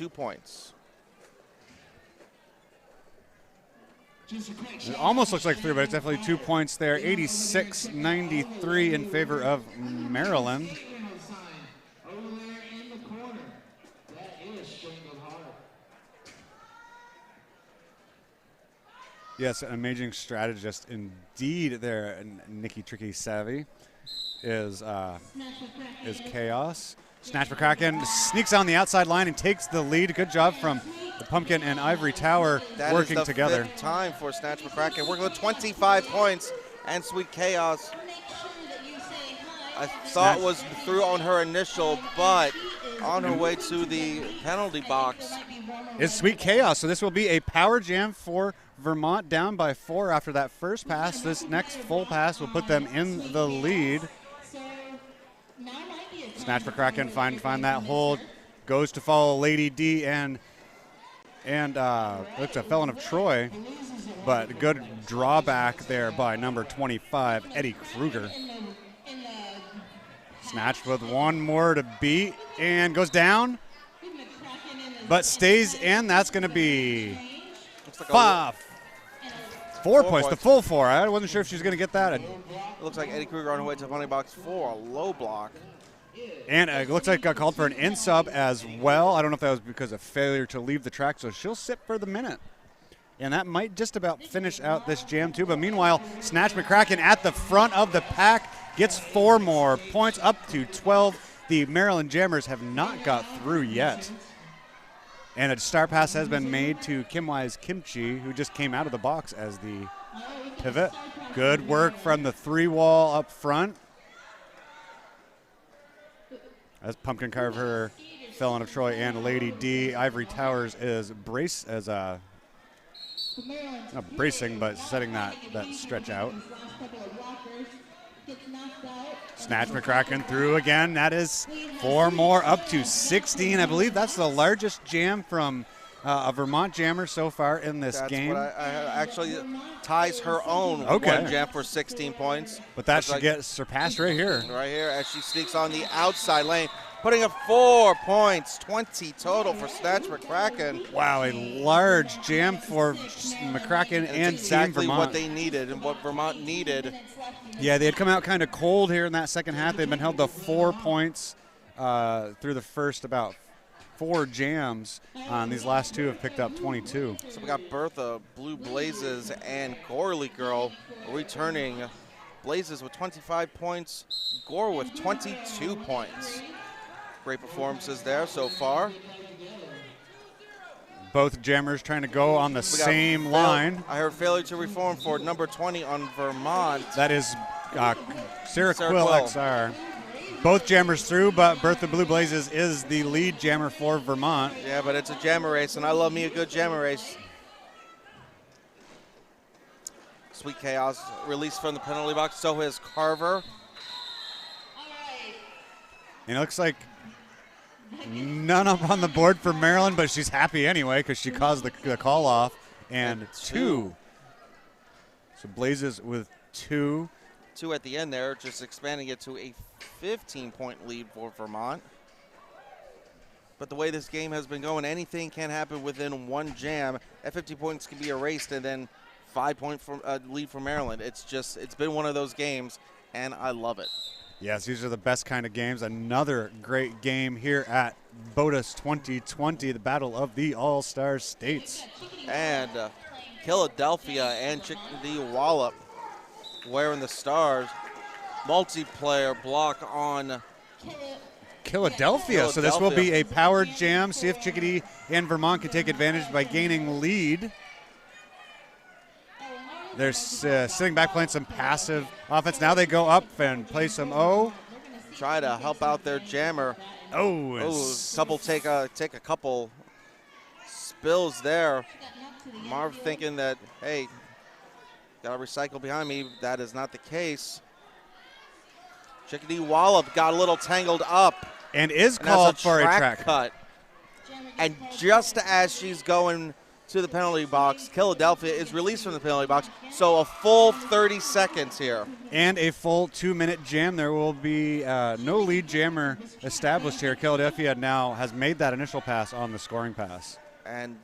It almost looks like 3, but it's definitely 2 points there. 86-93 in favor of Maryland. Yes, an amazing strategist indeed there, and Nikki Tricky Savvy is Chaos. Snatch for Kraken sneaks on the outside line and takes the lead. Good job from the Pumpkin and Ivory Tower working together. That is the 5th time for Snatch McCracken, working with 25 points, and Sweet Chaos. I thought was through on her initial, but on her way to the penalty box is Sweet Chaos. So this will be a power jam for Vermont, down by 4 after that first pass. This next full pass will put them in the lead. Snatch for Kraken, find that hold, goes to follow Lady D and looks a Felon of Troy, but good drawback there by number 25, Eddie Kruger. Snatch with one more to beat and goes down, but stays in. That's going to be 4 points, the full 4. I wasn't sure if she was going to get that. It looks like Eddie Kruger on her way to the penalty box for a low block. And it looks like got called for an in-sub as well. I don't know if that was because of failure to leave the track, so she'll sit for the minute. And that might just about finish out this jam too. But meanwhile, Snatch McCracken at the front of the pack gets 4 more points, up to 12. The Maryland Jammers have not got through yet. And a star pass has been made to Kim Wise Kimchi, who just came out of the box as the pivot. Good work from the 3-wall up front. As Pumpkin Carver, Felon of Troy, and Lady D. Ivory Towers is not bracing, but setting that stretch out. Snatch McCracken through again. That is 4 more, up to 16. I believe that's the largest jam from a Vermont jammer so far in this game. That's what I actually ties her own one jam for 16 points. But that should get surpassed right here. Right here as she sneaks on the outside lane. putting up 4 points, 20 total for Snatch McCracken. Wow, a large jam for McCracken and exactly Team what Vermont. they needed and what Vermont needed. Yeah, they had come out kind of cold here in that second half. They've been held to 4 points through the first about 4 jams. These last 2 have picked up 22. So we got Bertha, Blue Blazes, and Gorley Girl returning. Blazes with 25 points, Gore with 22 points. Great performances there so far. Both jammers trying to go on the same line. I heard failure to reform for number 20 on Vermont. That is Sarah Quill XR. Both jammers through, but Bertha Blue Blazes is the lead jammer for Vermont. Yeah, but it's a jammer race, and I love me a good jammer race. Sweet Chaos released from the penalty box. So is Carver. And it looks like none up on the board for Maryland, but she's happy anyway because she caused the call off. And 2. So Blazes with 2. 2 at the end there, just expanding it to a 15-point lead for Vermont. But the way this game has been going, anything can happen within 1 jam. That 50 points can be erased, and then 5-point lead for Maryland. It's been one of those games, and I love it. Yes, these are the best kind of games. Another great game here at BOTAS 2020, the Battle of the All-Star States. And Philadelphia and Chickadee Wallop wearing the stars. Multiplayer block on Philadelphia. So this will be a powered jam. See if Chickadee and Vermont can take advantage by gaining lead. They're sitting back playing some passive offense. Now they go up and play some O. Try to help out their jammer. Take a couple spills there. Marv thinking that, hey, got to recycle behind me. That is not the case. Chickadee Wallop got a little tangled up. And is called for a track cut. And just as she's going to the penalty box, Philadelphia is released from the penalty box. So a full 30 seconds here. And a full 2-minute jam. There will be no lead jammer established here. Philadelphia now has made that initial pass on the scoring pass. And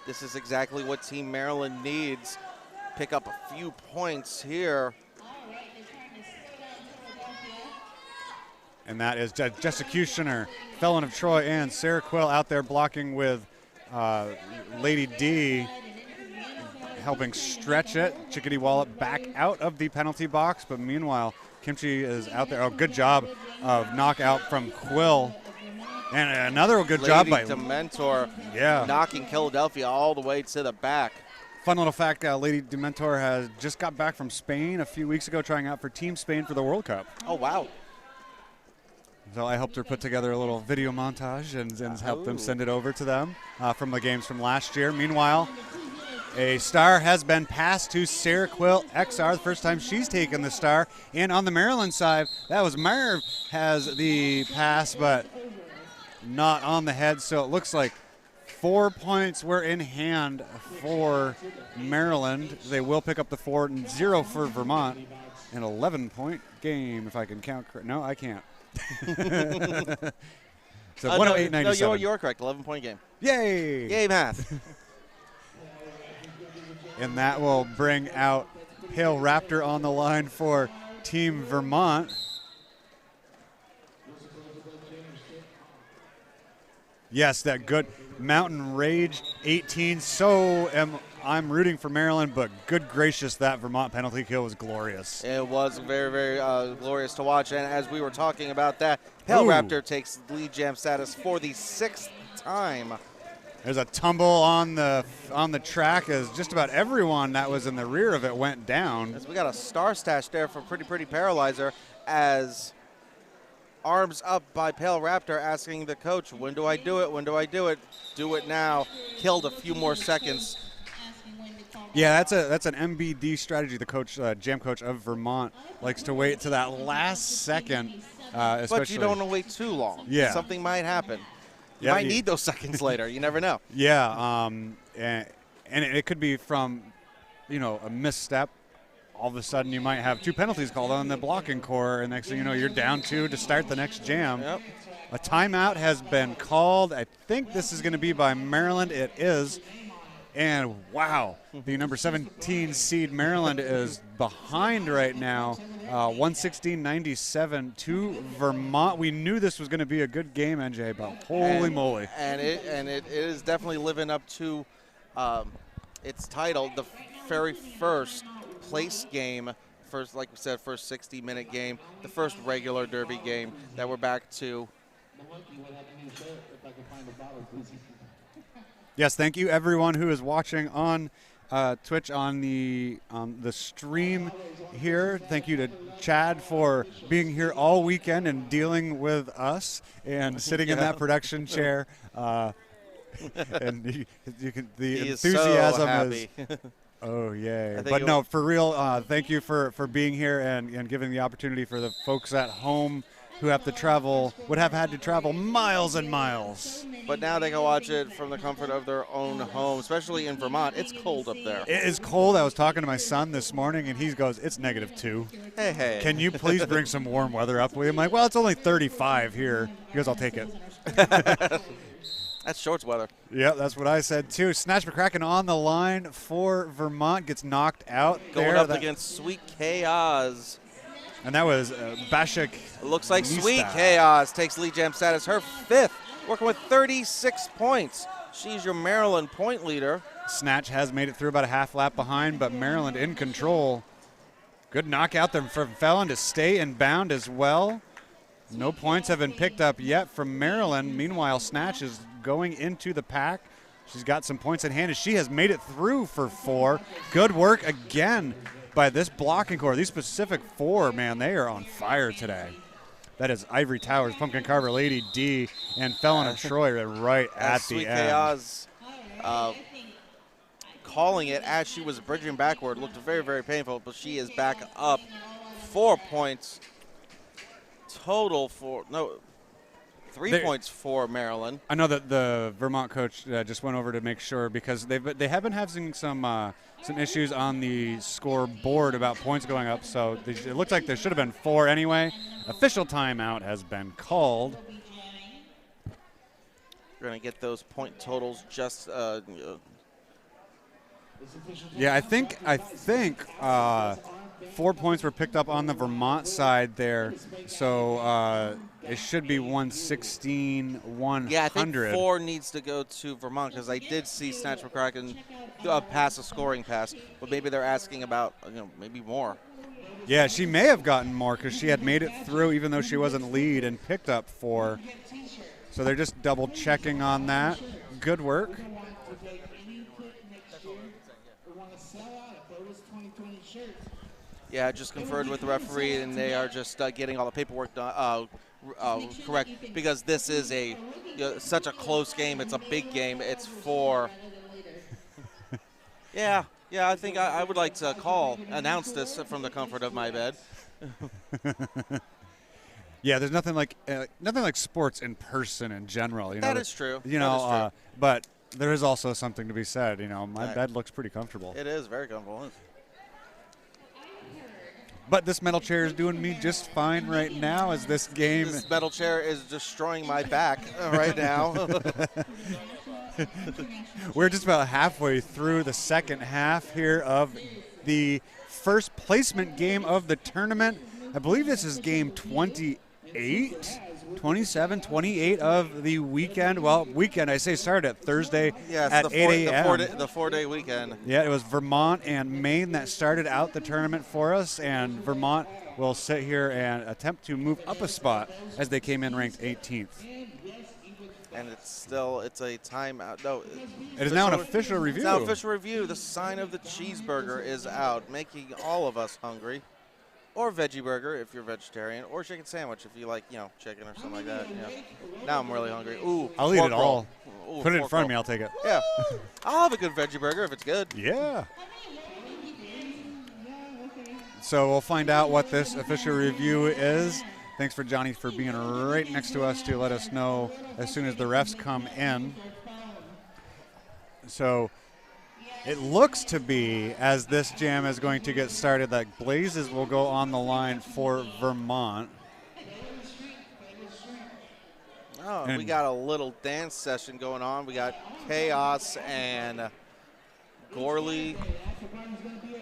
this is exactly what Team Maryland needs. Pick up a few points here. And that is Jessica Kushner, Felon of Troy, and Sarah Quill out there blocking with Lady D, helping stretch it. Chickadee Wallop back out of the penalty box, but meanwhile, Kimchi is out there. Oh, good job of knockout from Quill. And another good job by Dementor, knocking Philadelphia all the way to the back. Fun little fact, Lady Dementor has just got back from Spain a few weeks ago trying out for Team Spain for the World Cup. Oh, wow. So I helped her put together a little video montage and help them send it over to them from the games from last year. Meanwhile, a star has been passed to Sarah Quill XR, the first time she's taken the star. And on the Maryland side, that was Marv has the pass, but not on the head. So it looks like 4 points were in hand for Maryland. They will pick up the 4 and 0 for Vermont. An 11-point game, if I can count correct. No, I can't. So 108.97. No, you're correct. 11-point game. Yay! Yay, math. And that will bring out Pale Raptor on the line for Team Vermont. Yes, that good Mountain Rage 18. I'm rooting for Maryland, but good gracious, that Vermont penalty kill was glorious. It was very, very glorious to watch. And as we were talking about that, Pale Raptor takes lead jam status for the 6th time. There's a tumble on the track as just about everyone that was in the rear of it went down. As we got a star stash there for Pretty Paralyzer, as arms up by Pale Raptor asking the coach, when do I do it? When do I do it? Do it now. Killed a few more seconds. Yeah, that's an MBD strategy. The coach, jam coach of Vermont, likes to wait to that last second. But you don't want to wait too long. Yeah. Something might happen. You might need those seconds later. You never know. Yeah, and it could be from, a misstep. All of a sudden, you might have 2 penalties called on the blocking core, and next thing you know, you're down 2 to start the next jam. Yep. A timeout has been called. I think this is going to be by Maryland. It is. And wow, the number 17 seed Maryland is behind right now, 116-97 to Vermont. We knew this was going to be a good game, NJ, but holy moly! And it is definitely living up to its title, the very first place game. First, like we said, first 60-minute game, the first regular Derby game that we're back to. Yes, thank you everyone who is watching on Twitch on the stream here. Thank you to Chad for being here all weekend and dealing with us and sitting in that production chair. And you can, the He enthusiasm is so is. Oh, yay. think But no, for real, thank you for being here and giving the opportunity for the folks at home who have to travel, would have had to travel miles and miles. But now they can watch it from the comfort of their own home, especially in Vermont. It's cold up there. It is cold. I was talking to my son this morning, and he goes, it's -2. Hey. Can you please bring some warm weather up with you? I'm like, well, it's only 35 here. He goes, I'll take it. That's shorts weather. Yeah, that's what I said, too. Snatch McCracken on the line for Vermont. Gets knocked out Going there. up against Sweet Chaos. And that was Bashik. It looks like Nista. Sweet Chaos takes lead jam status, her 5th, working with 36 points. She's your Maryland point leader. Snatch has made it through about a half lap behind, but Maryland in control. Good knockout there from Fallon to stay in bound as well. No points have been picked up yet from Maryland. Meanwhile, Snatch is going into the pack. She's got some points in hand, and she has made it through for 4. Good work again by this blocking core. These Pacific 4, man, they are on fire today. That is Ivory Towers, Pumpkin Carver, Lady D, and Felon and Troy right at the Sweet end. Chaos calling it as she was bridging backward. Looked very, very painful, but she is back up 4 points total for, no, 3 points for Maryland. I know that the Vermont coach just went over to make sure because they have been having some issues on the scoreboard about points going up. So it looks like there should have been 4 anyway. Official timeout has been called. We're going to get those point totals just. Yeah, I think 4 points were picked up on the Vermont side there. So it should be 116-100. Yeah, I think 4 needs to go to Vermont because I did see Snatch McCracken pass a scoring pass, but maybe they're asking about maybe more. Yeah, she may have gotten more because she had made it through even though she wasn't lead and picked up 4. So they're just double checking on that. Good work. Yeah, I just conferred with the referee, and they are just getting all the paperwork done, correct, because this is such a close game. It's a big game. It's for. Yeah, I think I would like to announce this from the comfort of my bed. Yeah, there's nothing like sports in person in general. That is true. But there is also something to be said. My bed looks pretty comfortable. It is very comfortable. But this metal chair is doing me just fine right now as this game. This metal chair is destroying my back right now. We're just about halfway through the second half here of the first placement game of the tournament. I believe this is game 28, 27, 28 of the weekend. Well, weekend, I say started at Thursday at 8 a.m. The 4-day weekend. Yeah, it was Vermont and Maine that started out the tournament for us, and Vermont will sit here and attempt to move up a spot as they came in ranked 18th. And it's a timeout. No, it is now an official review. It's now an official review. The sign of the cheeseburger is out, making all of us hungry. Or veggie burger if you're vegetarian, or chicken sandwich if you like, chicken or something like that. Yeah. Now I'm really hungry. Ooh, I'll eat it all. Ooh, put it in front of me, I'll take it. Yeah. I'll have a good veggie burger if it's good. Yeah. So we'll find out what this official review is. Thanks for Johnny for being right next to us to let us know as soon as the refs come in. So it looks to be, as this jam is going to get started, that Blazes will go on the line for Vermont. Oh, we got a little dance session going on. We got Chaos and Gorley.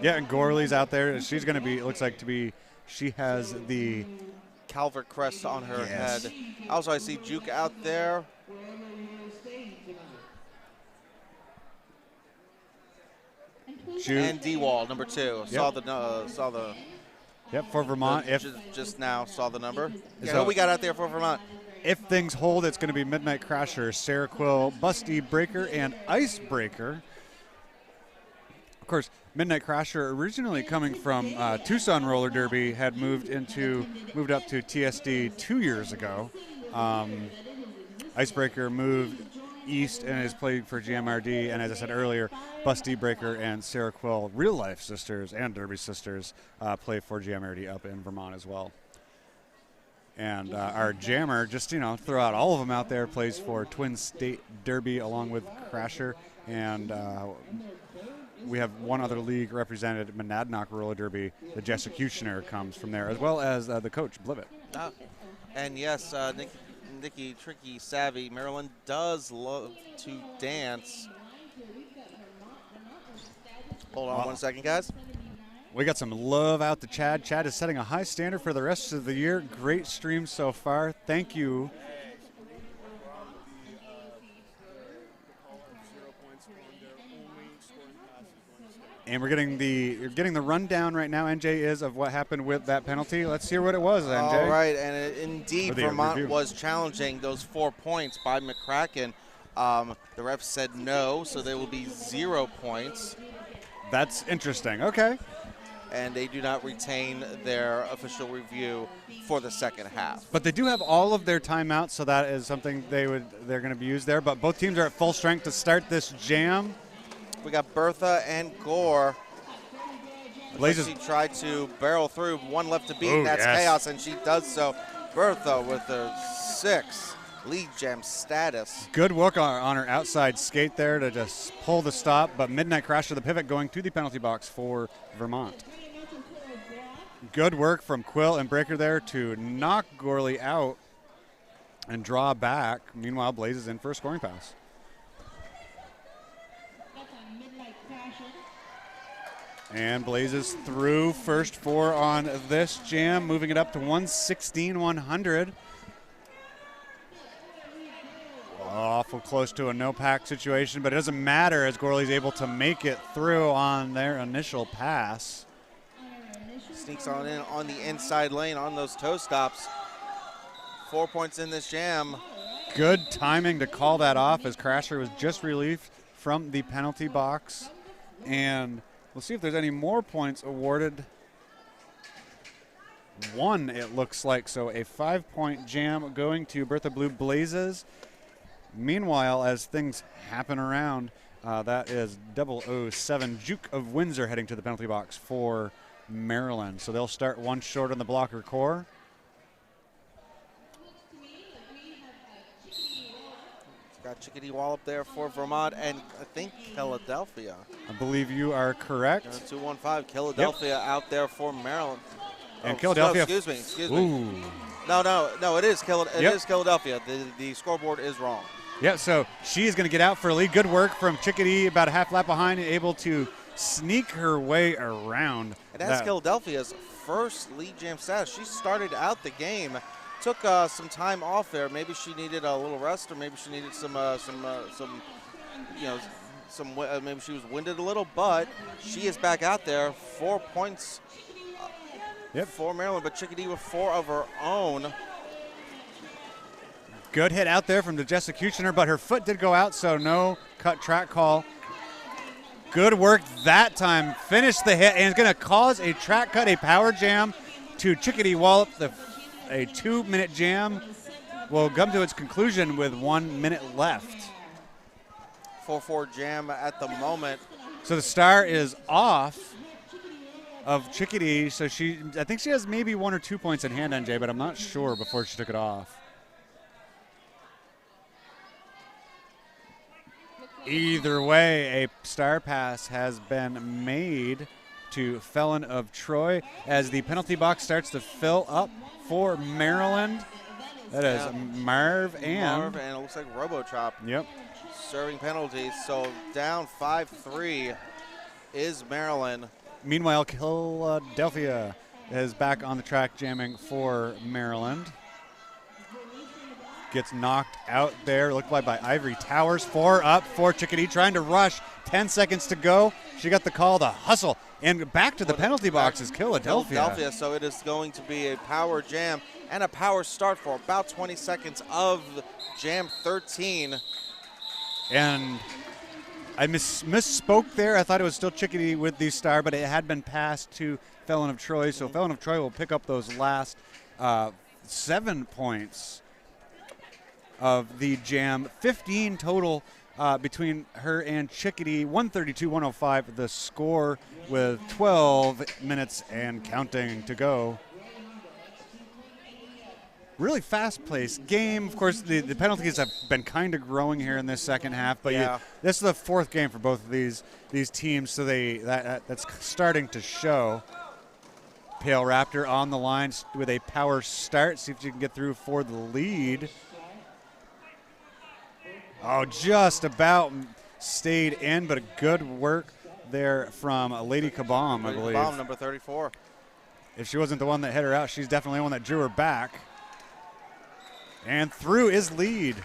Yeah, and Gorley's out there. She's going to be, it looks like to be, she has the Calvert crest on her Yes. head. Also, I see Juke out there. And D-Wall, number 2. Saw the. Yep, for Vermont. Just now saw the number. Yeah, So- who we got out there for Vermont? If things hold, it's going to be Midnight Crasher, Sarah Quill, Busty Breaker, and Icebreaker. Of course, Midnight Crasher, originally coming from Tucson Roller Derby, had moved up to TSD 2 years ago. Icebreaker moved east and is played for GMRD. And as I said earlier, Busty Breaker and Sarah Quill, real life sisters and Derby sisters, play for GMRD up in Vermont as well. And our jammer, just, throw out all of them out there, plays for Twin State Derby along with Crasher. And we have one other league represented, Monadnock Roller Derby. The Jessecutioner comes from there, as well as the coach, Blivett. And yes, Nikki Tricky Savvy, Maryland does love to dance. Hold on 1 second, guys. We got some love out to Chad. Chad is setting a high standard for the rest of the year. Great stream so far. Thank you. And you're getting the rundown right now, NJ, is of what happened with that penalty. Let's hear what it was, NJ. All right, and indeed, Vermont review was challenging those 4 points by McCracken. The ref said no, so there will be 0 points. That's interesting. Okay. And they do not retain their official review for the second half. But they do have all of their timeouts, so that is something they're going to be used there. But both teams are at full strength to start this jam. We got Bertha and Gore. Blazes. She tried to barrel through, one left to beat, Ooh, and that's yes. Chaos, and she does so. Bertha with her 6 lead jam status. Good work on her outside skate there to just pull the stop, but Midnight Crasher, the pivot, going to the penalty box for Vermont. Good work from Quill and Breaker there to knock Gorley out and draw back. Meanwhile, Blaze is in for a scoring pass. And Blaze is through first 4 on this jam, moving it up to 116-100. Awful close to a no-pack situation, but it doesn't matter as Gorley's able to make it through on their initial pass. Sneaks on in on the inside lane on those toe stops. 4 points in this jam. Good timing to call that off as Crasher was just relieved from the penalty box. And we'll see if there's any more points awarded. 1, it looks like. So a 5-point jam going to Bertha Blue Blazes. Meanwhile, as things happen around, that is 007 Juke of Windsor heading to the penalty box for Maryland. So they'll start 1 short on the blocker core. Got Chickadee Wallop there for Vermont, and I think Philadelphia. I believe you are correct. 215, Philadelphia out there for Maryland. And Philadelphia. No, excuse me. Ooh. No, it is Philadelphia. The scoreboard is wrong. Yeah, so she is going to get out for a lead. Good work from Chickadee, about a half lap behind, able to sneak her way around. And that's Philadelphia's first lead jam status. She started out the game, took some time off there. Maybe she needed a little rest, or maybe she needed maybe she was winded a little. But she is back out there. 4 points for Maryland, but Chickadee with 4 of her own. Good hit out there from the Jessecutioner, but her foot did go out, so no cut track call. Good work that time. Finished the hit, and it's going to cause a track cut, a power jam to Chickadee Wallop. A 2-minute jam will come to its conclusion with 1 minute left. 4-4 jam at the moment. So the star is off of Chickadee, so I think she has maybe 1 or 2 points in hand, NJ, but I'm not sure before she took it off. Either way, a star pass has been made to Felon of Troy as the penalty box starts to fill up for Maryland. That is Marv and it looks like RoboChop. Yep. Serving penalties. So down 5-3 is Maryland. Meanwhile, Philadelphia is back on the track jamming for Maryland. Gets knocked out there, looked like by Ivory Towers. 4 up for Chickadee, trying to rush. 10 seconds to go. She got the call to hustle. And back to the penalty box is Philadelphia. So it is going to be a power jam and a power start for about 20 seconds of jam 13. And I misspoke there. I thought it was still Chickadee with the star, but it had been passed to Felon of Troy. So Felon of Troy will pick up those last 7 points of the jam. 15 total between her and Chickadee. 132-105 the score with 12 minutes and counting to go. Really fast-paced game. Of course, the penalties have been kind of growing here in this second half, but this is the 4th game for both of these teams, so that's starting to show. Pale Raptor on the line with a power start. See if she can get through for the lead. Oh, just about stayed in, but a good work there from Lady Kabam, I believe. Kabam, number 34. If she wasn't the one that hit her out, she's definitely the one that drew her back. And through is lead.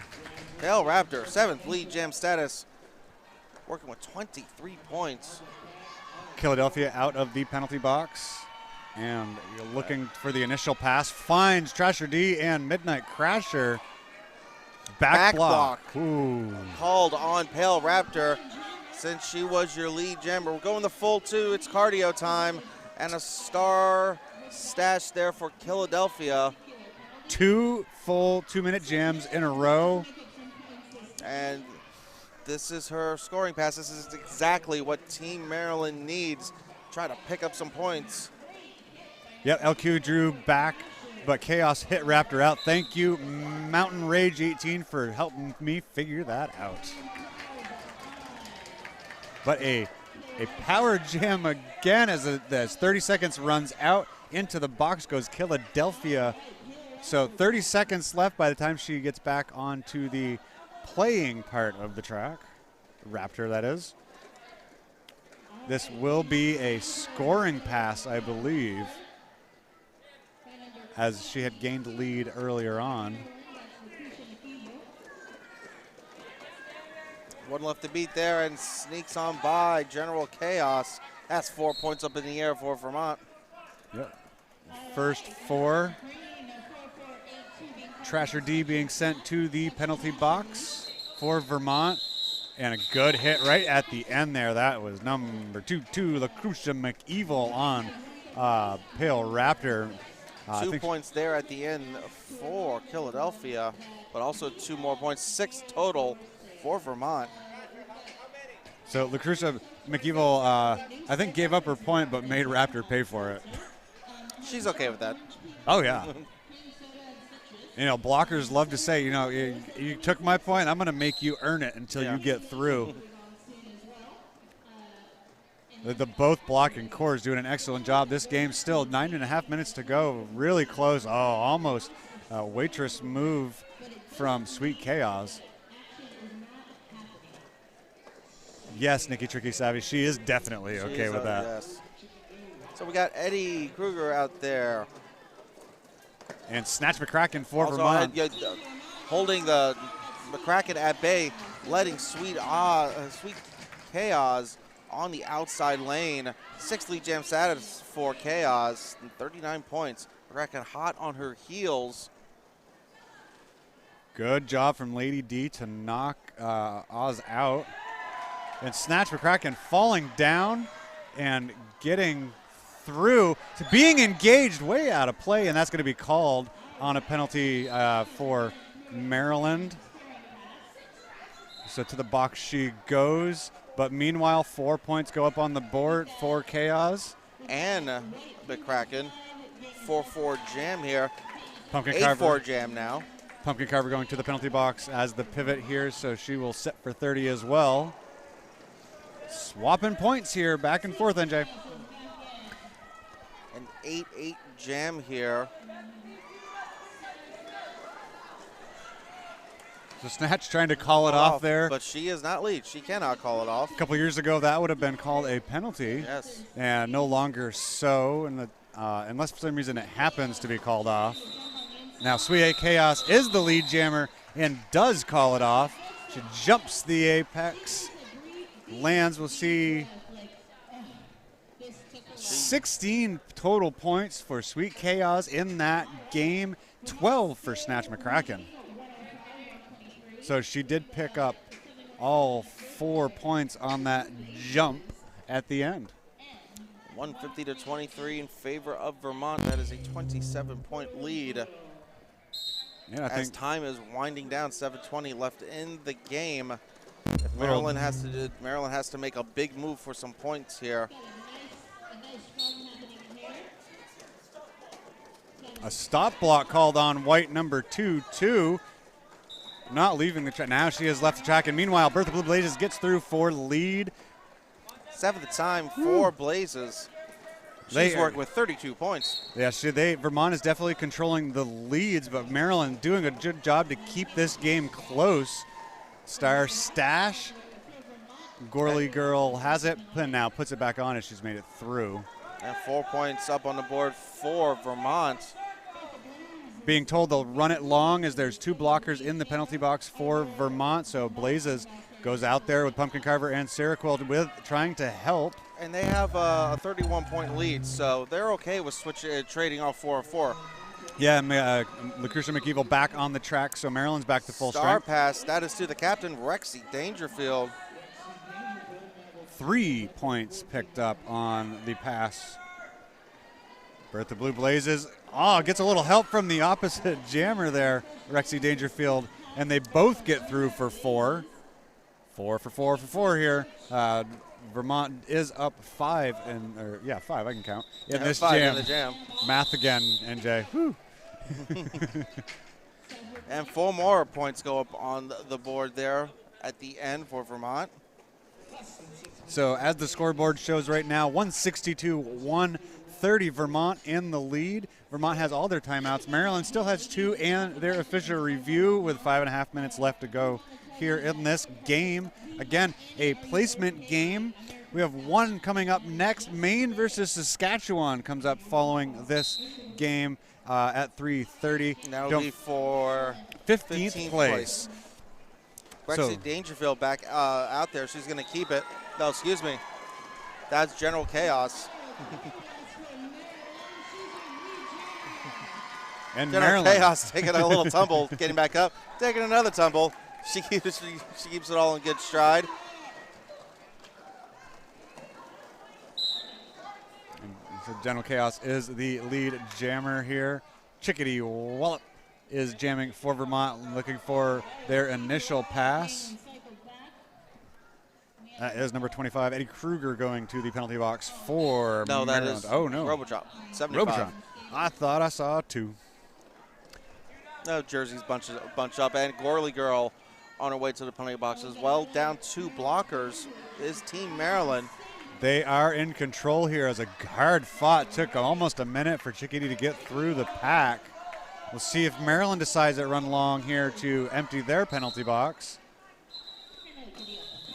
Pale Raptor, 7th lead jam status, working with 23 points. Philadelphia out of the penalty box. And you're looking for the initial pass. Finds Trasher D and Midnight Crasher. Back block. Ooh. Called on Pale Raptor since she was your lead jammer. We're going the full 2. It's cardio time. And a star stash there for Philadelphia. 2 full 2-minute jams in a row. And this is her scoring pass. This is exactly what Team Maryland needs. Try to pick up some points. Yep, LQ drew back, but Chaos hit Raptor out. Thank you, Mountain Rage 18, for helping me figure that out. But a power jam again as 30 seconds runs out. Into the box goes Philadelphia. So 30 seconds left by the time she gets back onto the playing part of the track. Raptor, that is. This will be a scoring pass, I believe, as she had gained lead earlier on. One left to beat there and sneaks on by General Chaos. That's 4 points up in the air for Vermont. Yep. First 4. Trasher D being sent to the penalty box for Vermont. And a good hit right at the end there. That was number 22, Lucretia McEvil on Pale Raptor. 2 points there at the end for Philadelphia, but also 2 more points, 6 total for Vermont. So Lucretia McEvil, I think, gave up her point, but made Raptor pay for it. She's okay with that. Oh, yeah. You know, blockers love to say, you know, you took my point, I'm going to make you earn it until you get through. The both blocking cores doing an excellent job. This game still 9.5 minutes to go. Really close. Oh, almost a waitress move from Sweet Chaos. Yes, Nikki Tricky Savvy. She is definitely okay with that. Yes. So we got Eddie Kruger out there. And Snatch McCracken for Also Vermont. Holding the McCracken at bay, letting Sweet Chaos on the outside lane. 6th lead jam status for Chaos, and 39 points. McCracken hot on her heels. Good job from Lady D to knock Oz out. And Snatch McCracken falling down and getting through to being engaged way out of play, and that's going to be called on a penalty for Maryland. So to the box she goes, but meanwhile 4 points go up on the board for Chaos. And McCracken, 4-4 jam here. Pumpkin 8-4 Carver. jam now. Pumpkin Carver going to the penalty box as the pivot here, so she will set for 30 as well. Swapping points here, back and forth, NJ. An 8-8 jam here. So Snatch trying to call it off there. But she is not lead. She cannot call it off. A couple years ago, that would have been called a penalty. Yes. And no longer so, unless for some reason it happens to be called off. Now, Sweet Chaos is the lead jammer and does call it off. She jumps the apex, lands. We'll see 16 total points for Sweet Chaos in that game, 12 for Snatch McCracken. So she did pick up all 4 points on that jump at the end. 150 to 23 in favor of Vermont. That is a 27-point lead. Yeah, As time is winding down, 7:20 left in the game. If Maryland has to make a big move for some points here. A stop block called on white number 2-2. Not leaving the track. Now she has left the track. And meanwhile, Bertha Blue Blazes gets through for lead. 7th time for Blazes. She's working with 32 points. Yeah, Vermont is definitely controlling the leads, but Maryland doing a good job to keep this game close. Star Stash. Gorley Girl has it, and now puts it back on as she's made it through. And 4 points up on the board for Vermont. Being told they'll run it long as there's 2 blockers in the penalty box for Vermont. So Blazes goes out there with Pumpkin Carver and Sarah Quill with trying to help. And they have a 31-point lead, so they're okay with trading off 4-4. Yeah, Lucretia McEvil back on the track, so Maryland's back to full Star strength. pass, that is to the captain, Rexy Dangerfield. 3 points picked up on the pass. Bertha Blue Blazes, gets a little help from the opposite jammer there, Rexy Dangerfield, and they both get through for 4. 4 for 4 here. Vermont is up 5, 5, I can count, in this 5 jam. in the jam. Math again, NJ. Whew. And 4 more points go up on the board there at the end for Vermont. So as the scoreboard shows right now, 162-130, Vermont in the lead. Vermont has all their timeouts. Maryland still has 2 and their official review with 5.5 minutes left to go here in this game. Again, a placement game. We have one coming up next. Maine versus Saskatchewan comes up following this game at 3:30. That'll be for 15th place. Rexy Dangerfield back out there. She's going to keep it. No, excuse me. That's General Chaos. And General Maryland. Chaos taking a little tumble, getting back up, taking another tumble. She keeps it all in good stride. So General Chaos is the lead jammer here. Chickadee Wallop is jamming for Vermont, looking for their initial pass. That is number 25, Eddie Kruger, going to the penalty box for No, that Maryland. is Robochop. 75. Robochop. I thought I saw 2. No, Jersey's bunch up, and Gorley Girl on her way to the penalty box as well. Down 2 blockers is Team Maryland. They are in control here as a hard fought. Took almost a minute for Chickadee to get through the pack. We'll see if Maryland decides to run long here to empty their penalty box.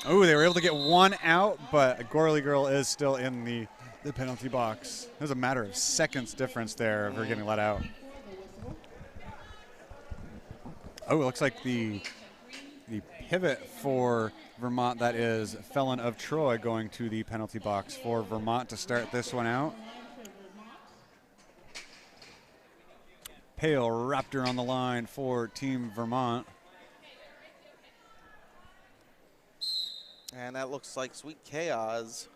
Oh, they were able to get 1 out, but Gorley Girl is still in the penalty box. It was a matter of seconds difference there of her getting let out. Oh, it looks like the pivot for Vermont, that is Felon of Troy, going to the penalty box for Vermont to start this one out. Pale Raptor on the line for Team Vermont. And that looks like Sweet Chaos,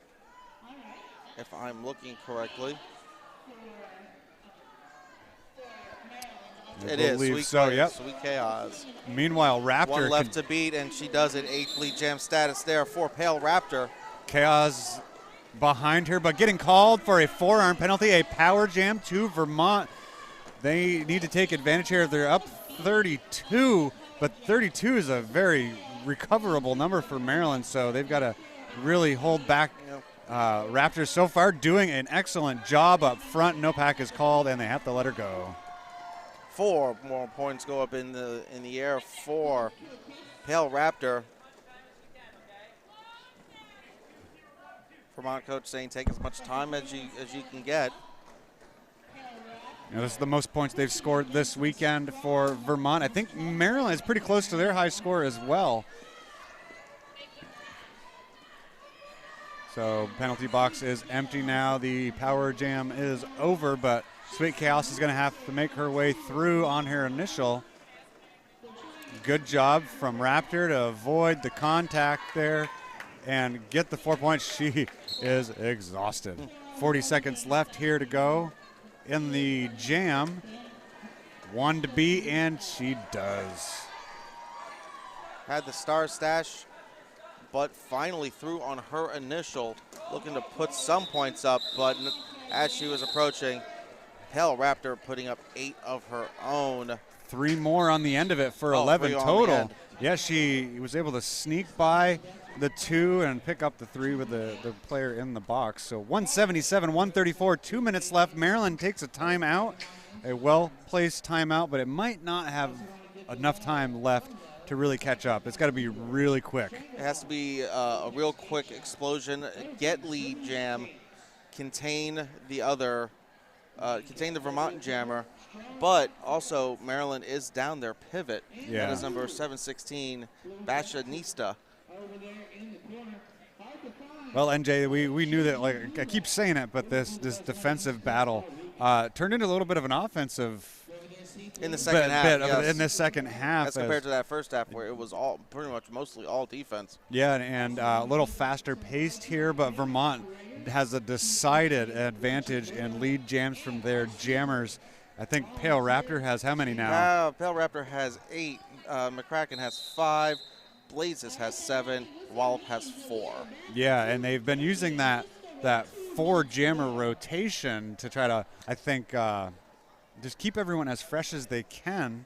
if I'm looking correctly. It is Sweet Chaos. Meanwhile, Raptor. 1 left to beat, and she does it. 8th lead jam status there for Pale Raptor. Chaos behind her, but getting called for a forearm penalty, a power jam to Vermont. They need to take advantage here. They're up 32, but 32 is a very recoverable number for Maryland, so they've got to really hold back. Raptors so far doing an excellent job up front. No pack is called, and they have to let her go. 4 more points go up in the air for Pale Raptor. Vermont coach saying take as much time as you can get. You know, this is the most points they've scored this weekend for Vermont. I think Maryland is pretty close to their high score as well. So penalty box is empty now. The power jam is over, but Sweet Chaos is going to have to make her way through on her initial. Good job from Raptor to avoid the contact there and get the 4 points. She is exhausted. 40 seconds left here to go in the jam. 1 to beat, and she does. Had the star stash, but finally threw on her initial, looking to put some points up, but as she was approaching, Pale Raptor putting up 8 of her own. 3 more on the end of it for 11 total. Yeah, she was able to sneak by the 2 and pick up the 3 with the player in the box. So 177, 134, 2 minutes left. Maryland takes a timeout, a well-placed timeout, but it might not have enough time left to really catch up. It's got to be really quick. It has to be a real quick explosion. Get lead jam, contain the Vermont jammer, but also Maryland is down their pivot. Yeah. That is number 716, Basha Nista. Well, NJ, we knew that, like I keep saying it, but this defensive battle turned into a little bit of an offensive in the second half. Yes. In the second half, as compared to that first half where it was all pretty much mostly all defense. Yeah, and a little faster paced here, but Vermont has a decided advantage in lead jams from their jammers. I think Pale Raptor has how many now? Pale Raptor has 8. McCracken has 5. Blazes has 7. Wallop has 4. Yeah, and they've been using that 4 jammer rotation to try to, I think, just keep everyone as fresh as they can.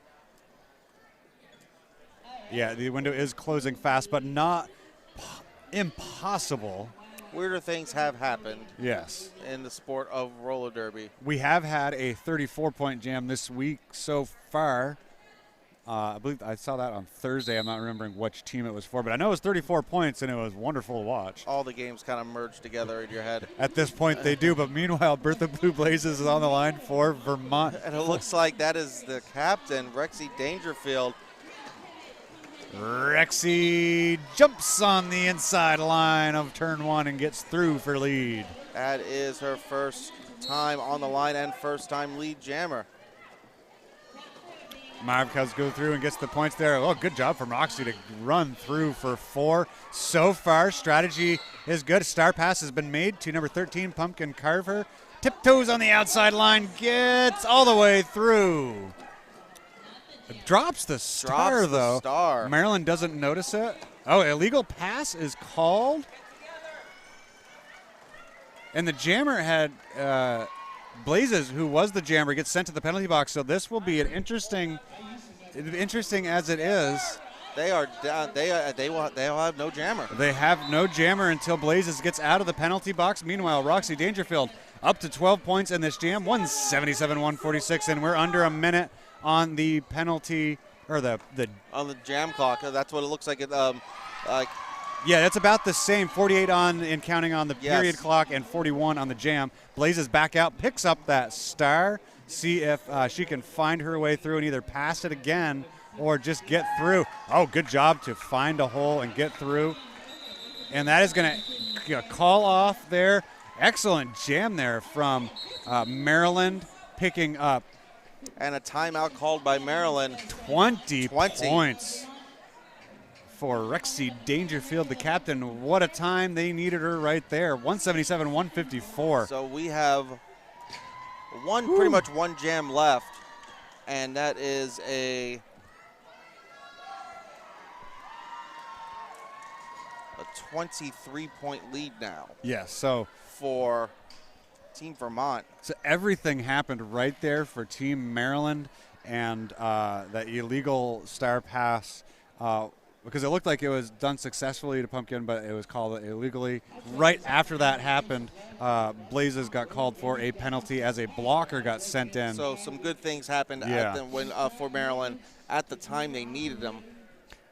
Yeah, the window is closing fast, but not impossible. Weirder things have happened. Yes. In the sport of roller derby. We have had a 34-point jam this week so far. I believe I saw that on Thursday. I'm not remembering which team it was for, but I know it was 34 points, and it was wonderful to watch. All the games kind of merge together in your head. At this point, they do, but meanwhile, Bertha Blue Blazes is on the line for Vermont. And it looks like that is the captain, Rexy Dangerfield. Rexy jumps on the inside line of turn 1 and gets through for lead. That is her first time on the line and first time lead jammer. Marvkaz goes through and gets the points there. Oh, good job from Roxy to run through for 4. So far, strategy is good. Star pass has been made to number 13, Pumpkin Carver. Tiptoes on the outside line, gets all the way through. Drops the star, though. Star. Maryland doesn't notice it. Oh, illegal pass is called. And the jammer had Blazes, who was the jammer, gets sent to the penalty box. So this will be an interesting as it is. They are down. They'll have no jammer. They have no jammer until Blazes gets out of the penalty box. Meanwhile, Roxy Dangerfield up to 12 points in this jam, 177-146, and we're under a minute on the penalty or the on the jam clock. That's what it looks like. Yeah, that's about the same. 48 on and counting on the period clock, and 41 on the jam. Blazes back out, picks up that star. See if she can find her way through and either pass it again or just get through. Oh, good job to find a hole and get through. And that is going to call off there. Excellent jam there from Maryland, picking up. And a timeout called by Maryland. 20 points for Rexy Dangerfield, the captain. What a time they needed her right there. 177-154. So we have pretty much one jam left, and that is a 23-point lead now. Yes, so for Team Vermont. So everything happened right there for Team Maryland, and that illegal star pass, because it looked like it was done successfully to Pumpkin, but it was called illegally. Right after that happened, Blazes got called for a penalty as a blocker got sent in. So some good things happened for Maryland at the time they needed them.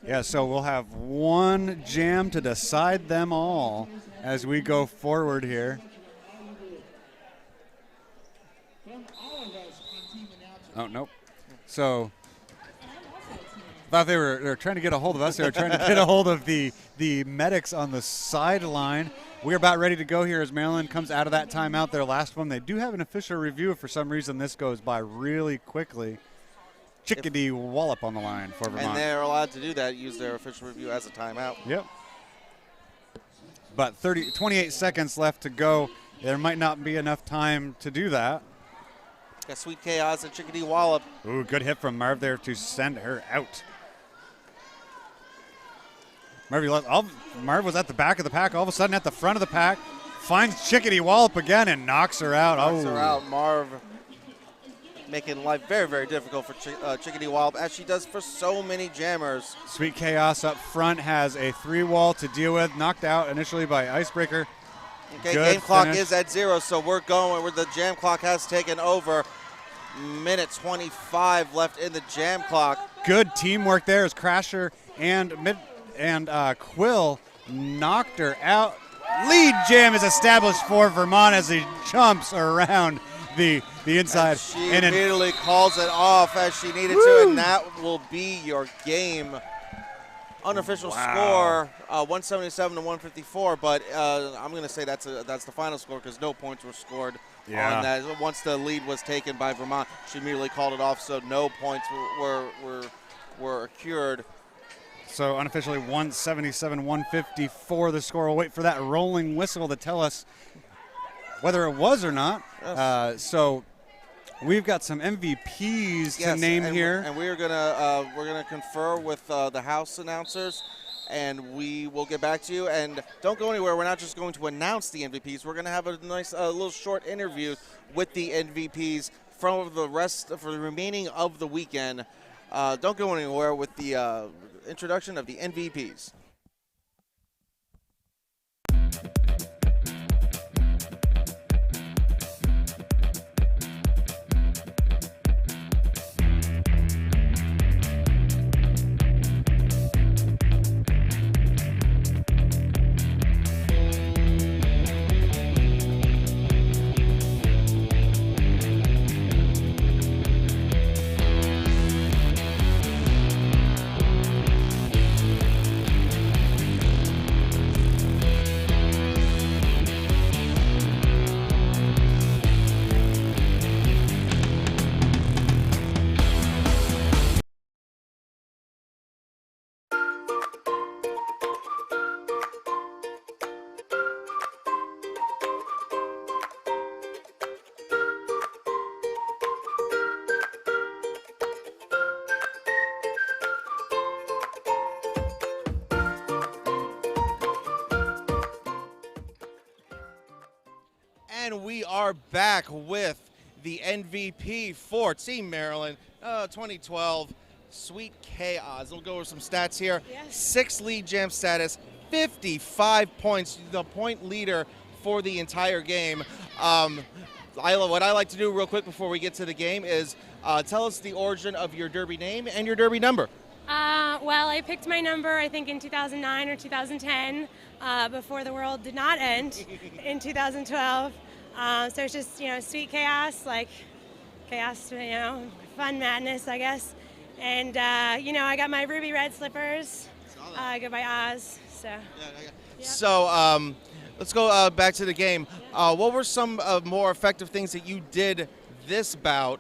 Yeah, so we'll have one jam to decide them all as we go forward here. Oh, nope. So thought they were trying to get a hold of us. They were trying to get a hold of the medics on the sideline. We're about ready to go here as Maryland comes out of that timeout, their last one. They do have an official review. For some reason, this goes by really quickly. Chickadee Wallop on the line for Vermont. And they're allowed to do that, use their official review as a timeout. Yep. But 28 seconds left to go. There might not be enough time to do that. Got Sweet Chaos and Chickadee Wallop. Ooh, good hit from Marv there to send her out. Marv was at the back of the pack. All of a sudden at the front of the pack. Finds Chickadee Wallop again and knocks her out. Knocks her out. Marv making life very, very difficult for Chickadee Wallop, as she does for so many jammers. Sweet Chaos up front has a 3-wall to deal with. Knocked out initially by Icebreaker. Okay, good game clock finish. is at 0, so we're going where the jam clock has taken over. Minute 25 left in the jam clock. Good teamwork there as Crasher and Quill knocked her out. Lead jam is established for Vermont as he jumps around the inside. And she immediately calls it off as she needed to, and that will be your game. Unofficial score, 177 to 154, but I'm going to say that's the final score because no points were scored on that. Once the lead was taken by Vermont, she immediately called it off, so no points were accrued. So unofficially 177-154 the score. We'll wait for that rolling whistle to tell us whether it was or not. Yes. So we've got some MVPs to name here. And we're gonna confer with the house announcers, and we will get back to you. And don't go anywhere. We're not just going to announce the MVPs. We're gonna have a nice little short interview with the MVPs for the remaining of the weekend. Don't go anywhere with the introduction of the MVPs. And we are back with the MVP for Team Maryland 2012, Sweet Chaos. We'll go over some stats here. Yes. 6 lead jam status, 55 points, the point leader for the entire game. What I like to do real quick before we get to the game is tell us the origin of your Derby name and your Derby number. Well, I picked my number, I think, in 2009 or 2010, before the world did not end in 2012. So it's just, sweet chaos, like chaos, fun madness, I guess. And, I got my ruby red slippers. I go by Oz, so. Yep. So let's go back to the game. What were some more effective things that you did this bout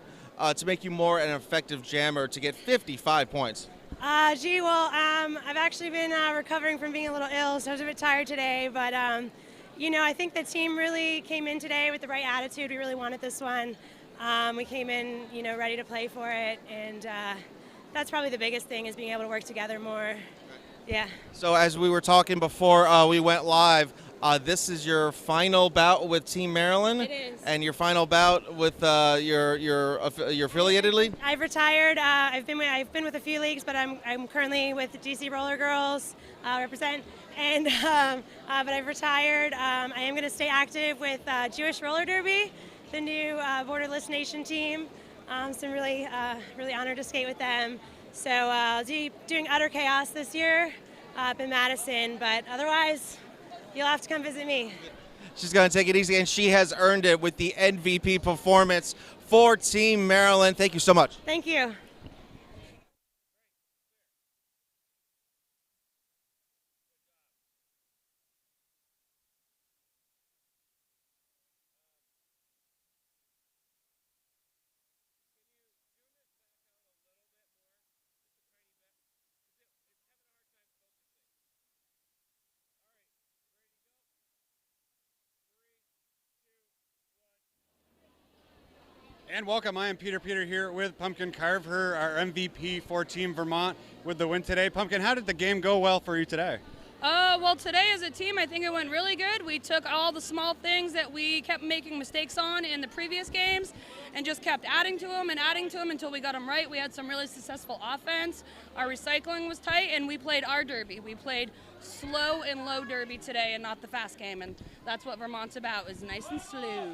to make you more an effective jammer to get 55 points? I've actually been recovering from being a little ill, so I was a bit tired today. But, I think the team really came in today with the right attitude. We really wanted this one. We came in, ready to play for it. And that's probably the biggest thing, is being able to work together more. Yeah. So as we were talking before we went live, this is your final bout with Team Maryland. It is. And your final bout with your affiliated league. I've retired. I've been with a few leagues, but I'm currently with DC Roller Girls, represent. and but I've retired. I am going to stay active with Jewish Roller Derby, the new Borderless Nation team. So I'm really, really honored to skate with them. So I'll be doing Utter Chaos this year up in Madison, but otherwise, you'll have to come visit me. She's going to take it easy, and she has earned it with the MVP performance for Team Maryland. Thank you so much. Thank you. And welcome, I am Peter here with Pumpkin Carve Her, our MVP for Team Vermont with the win today. Pumpkin, how did the game go well for you today? Well, today as a team, I think it went really good. We took all the small things that we kept making mistakes on in the previous games and just kept adding to them until we got them right. We had some really successful offense. Our recycling was tight, and we played our derby. We played slow and low derby today and not the fast game, and that's what Vermont's about, is nice and slow.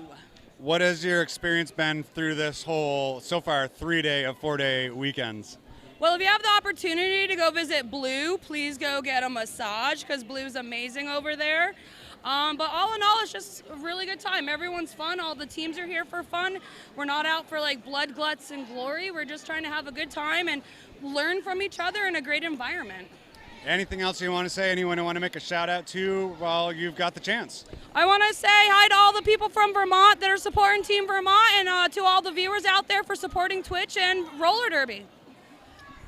What has your experience been through this whole, so far, 3-day of 4-day weekends? Well, if you have the opportunity to go visit Blue, please go get a massage because Blue's amazing over there. But all in all, it's just a really good time. Everyone's fun. All the teams are here for fun. We're not out for like blood, guts, and glory. We're just trying to have a good time and learn from each other in a great environment. Anything else you want to say? Anyone you want to make a shout out to while you've got the chance? I want to say hi to all the people from Vermont that are supporting Team Vermont, and to all the viewers out there for supporting Twitch and Roller Derby.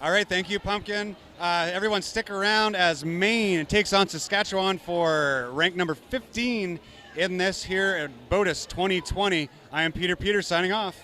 All right, thank you, Pumpkin. Everyone stick around as Maine takes on Saskatchewan for rank number 15 in this here at BOTAS 2020. I am Peter signing off.